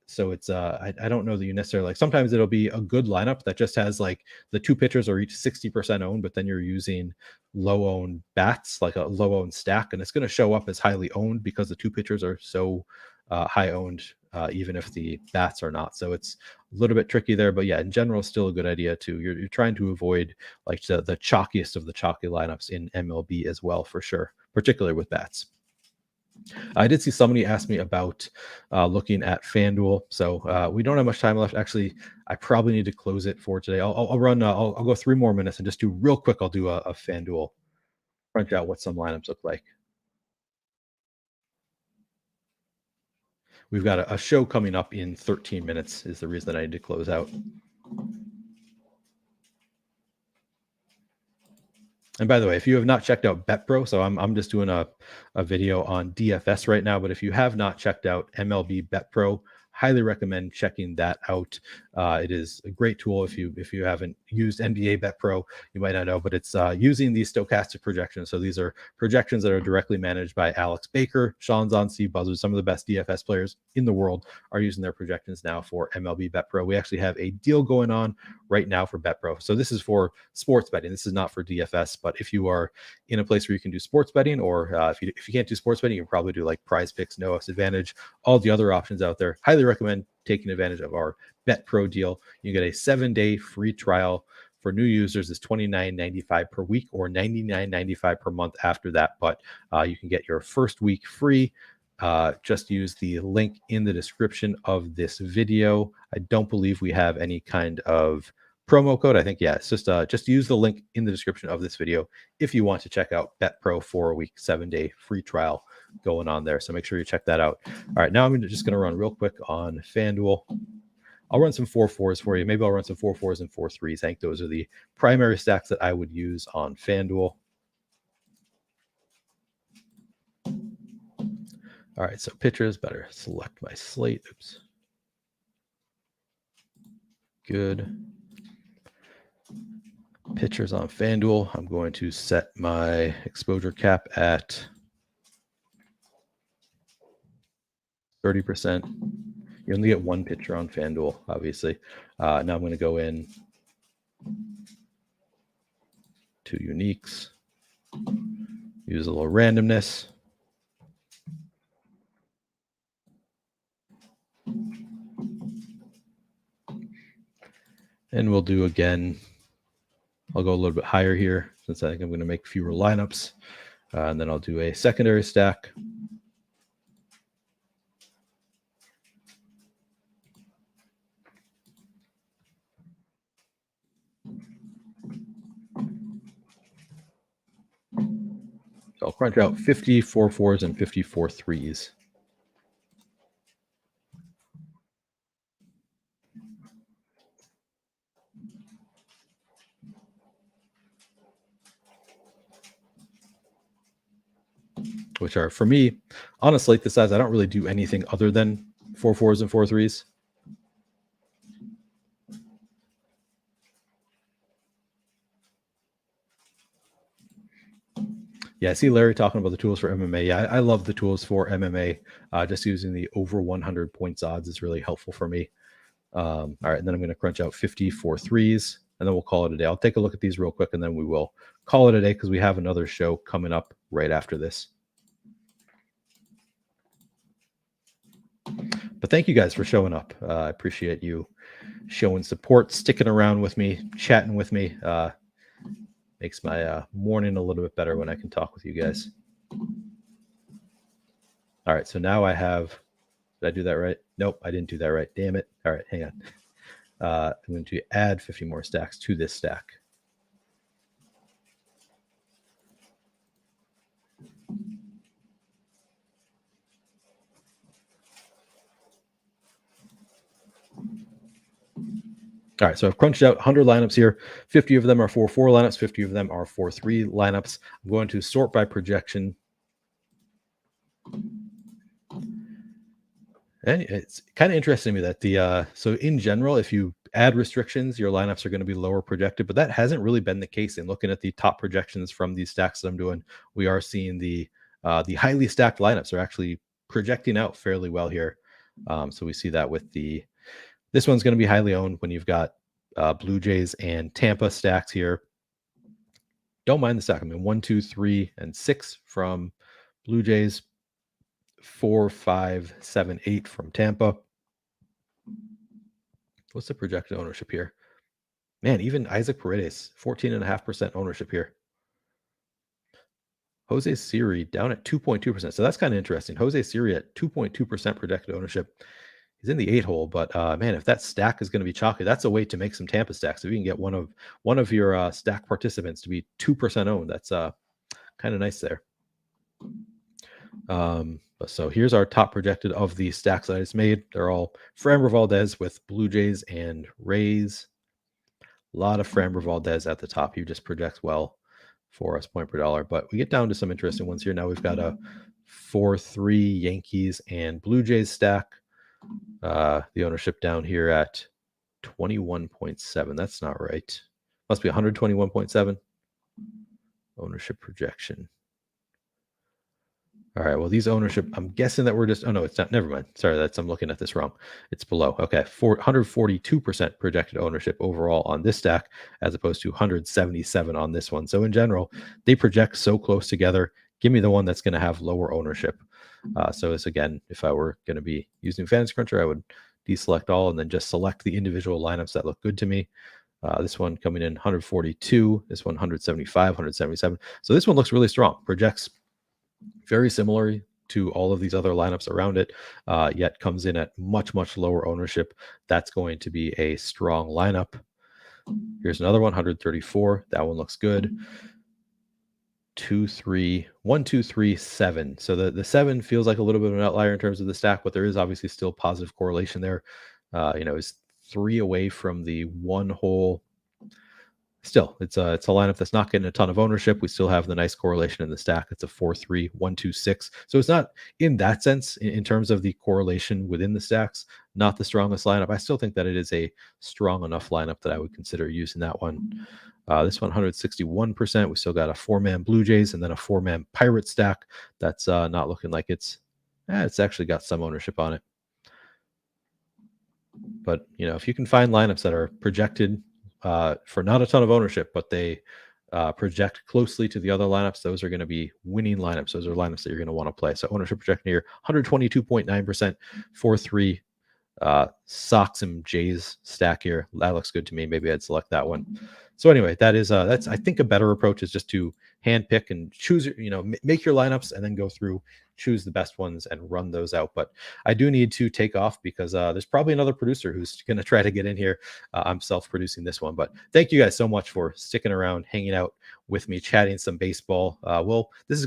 So it's I don't know that you necessarily like, sometimes it'll be a good lineup that just has like the two pitchers are each 60% owned, but then you're using low owned bats, like a low owned stack, and it's going to show up as highly owned because the two pitchers are so high owned, even if the bats are not. So it's a little bit tricky there, but yeah, in general, still a good idea too. You're trying to avoid like the chalkiest of the chalky lineups in MLB as well, for sure, particularly with bats. I did see somebody ask me about looking at FanDuel, so we don't have much time left. Actually, I probably need to close it for today. I'll run. I'll go 3 more minutes and just do real quick. I'll do a FanDuel, crunch out what some lineups look like. We've got a show coming up in 13 minutes. Is the reason that I need to close out. And by the way, if you have not checked out BetPro, so I'm just doing a video on DFS right now, but if you have not checked out MLB BetPro, highly recommend checking that out. It is a great tool. If you haven't used NBA BetPro, you might not know, but it's using these stochastic projections. So these are projections that are directly managed by Alex Baker, Sean Zahn, Steve Buzzard. Some of the best DFS players in the world are using their projections now for MLB BetPro. We actually have a deal going on right now for BetPro. So this is for sports betting. This is not for DFS, but if you are in a place where you can do sports betting, or if you can't do sports betting, you can probably do like Prize Picks, No F's Advantage, all the other options out there. Highly recommend taking advantage of our BetPro deal. You get a 7-day free trial. For new users, is $29.95 per week or $99.95 per month after that. But you can get your first week free. Just use the link in the description of this video. I don't believe we have any kind of promo code. I think, yeah, it's just use the link in the description of this video if you want to check out BetPro for a week 7-day free trial going on there. So make sure you check that out. All right, now I'm just going to run real quick on FanDuel. I'll run some 4-4s for you. Maybe I'll run some 4-4s and 4-3s. I think those are the primary stacks that I would use on FanDuel. All right, so pitchers, better select my slate. Oops. Good. Pitchers on FanDuel. I'm going to set my exposure cap at 30%. You only get one pitcher on FanDuel, obviously. Now I'm going to go in to uniques, use a little randomness. And we'll do again. I'll go a little bit higher here since I think I'm going to make fewer lineups. And then I'll do a secondary stack. So I'll crunch out 54 4s and 54 3s. Which are, for me, on a slate this size, I don't really do anything other than 4 4s and 4 3s. Yeah, I see Larry talking about the tools for MMA. Yeah, I love the tools for MMA. Just using the over 100 points odds is really helpful for me. All right, and then I'm going to crunch out 54 threes, and then we'll call it a day. I'll take a look at these real quick, and then we will call it a day because we have another show coming up right after this. But thank you guys for showing up. I appreciate you showing support, sticking around with me, chatting with me. Makes my morning a little bit better when I can talk with you guys. All right, so now I have, did I do that right? Nope, I didn't do that right. Damn it. All right, hang on. I'm going to add 50 more stacks to this stack. All right, so I've crunched out 100 lineups here. 50 of them are 4-4 lineups. 50 of them are 4-3 lineups. I'm going to sort by projection. And it's kind of interesting to me that so in general, if you add restrictions, your lineups are going to be lower projected, but that hasn't really been the case. In looking at the top projections from these stacks that I'm doing, we are seeing the highly stacked lineups are actually projecting out fairly well here. So we see that with this one's going to be highly owned when you've got Blue Jays and Tampa stacks here. Don't mind the stack. I mean, 1, 2, 3, and 6 from Blue Jays. 4, 5, 7, 8 from Tampa. What's the projected ownership here? Man, even Isaac Paredes, 14.5% ownership here. Jose Siri down at 2.2%. So that's kind of interesting. Jose Siri at 2.2% projected ownership. He's in the 8 hole, but man, if that stack is going to be chalky, that's a way to make some Tampa stacks. If you can get one of your stack participants to be 2% owned, that's kind of nice there. So here's our top projected of the stacks that I just made. They're all Framber Valdez with Blue Jays and Rays. A lot of Framber Valdez at the top. He just projects well for us point per dollar. But we get down to some interesting ones here. Now we've got a 4-3 Yankees and Blue Jays stack. The ownership down here at 21.7. That's not right. Must be 121.7. Ownership projection. All right, well, these ownership, I'm guessing that we're just, oh no, it's not, never mind. Sorry, I'm looking at this wrong. It's below. Okay, 142% projected ownership overall on this stack, as opposed to 177 on this one. So in general, they project so close together. Give me the one that's going to have lower ownership. So it's, again, if I were going to be using Fantasy Cruncher, I would deselect all and then just select the individual lineups that look good to me. This one coming in 142, this one 175, 177. So this one looks really strong. Projects very similar to all of these other lineups around it, yet comes in at much, much lower ownership. That's going to be a strong lineup. Here's another one, 134. That one looks good. 2, 3, 1, 2, 3, 7. So the 7 feels like a little bit of an outlier in terms of the stack, but there is obviously still positive correlation there. It's 3 away from the 1 hole. Still, it's a lineup that's not getting a ton of ownership. We still have the nice correlation in the stack. It's a 4-3, 1, 2, 6. So it's not, in that sense, in terms of the correlation within the stacks, not the strongest lineup. I still think that it is a strong enough lineup that I would consider using that one. This one, 161%. We still got a 4-man Blue Jays and then a 4-man Pirate stack. That's not looking like it's actually got some ownership on it. But, if you can find lineups that are projected for not a ton of ownership, but they project closely to the other lineups, those are going to be winning lineups. Those are lineups that you're going to want to play. So ownership projection here, 122.9%, 4-3 Sox and Jays stack here. That looks good to me. Maybe I'd select that one. So anyway, that's I think a better approach is just to hand pick and choose, make your lineups and then go through, choose the best ones and run those out. But I do need to take off because there's probably another producer who's going to try to get in here. I'm self-producing this one, but thank you guys so much for sticking around, hanging out with me, chatting some baseball. This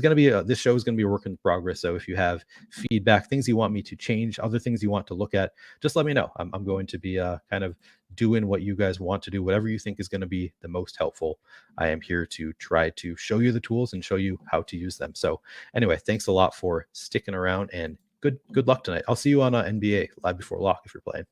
show is going to be a work in progress. So if you have feedback, things you want me to change, other things you want to look at, just let me know. I'm going to be kind of doing what you guys want to do, whatever you think is going to be the most helpful. I am here to try to show you the tools and show you how to use them. So anyway, thanks a lot for sticking around and good luck tonight. I'll see you on NBA Live Before Lock if you're playing.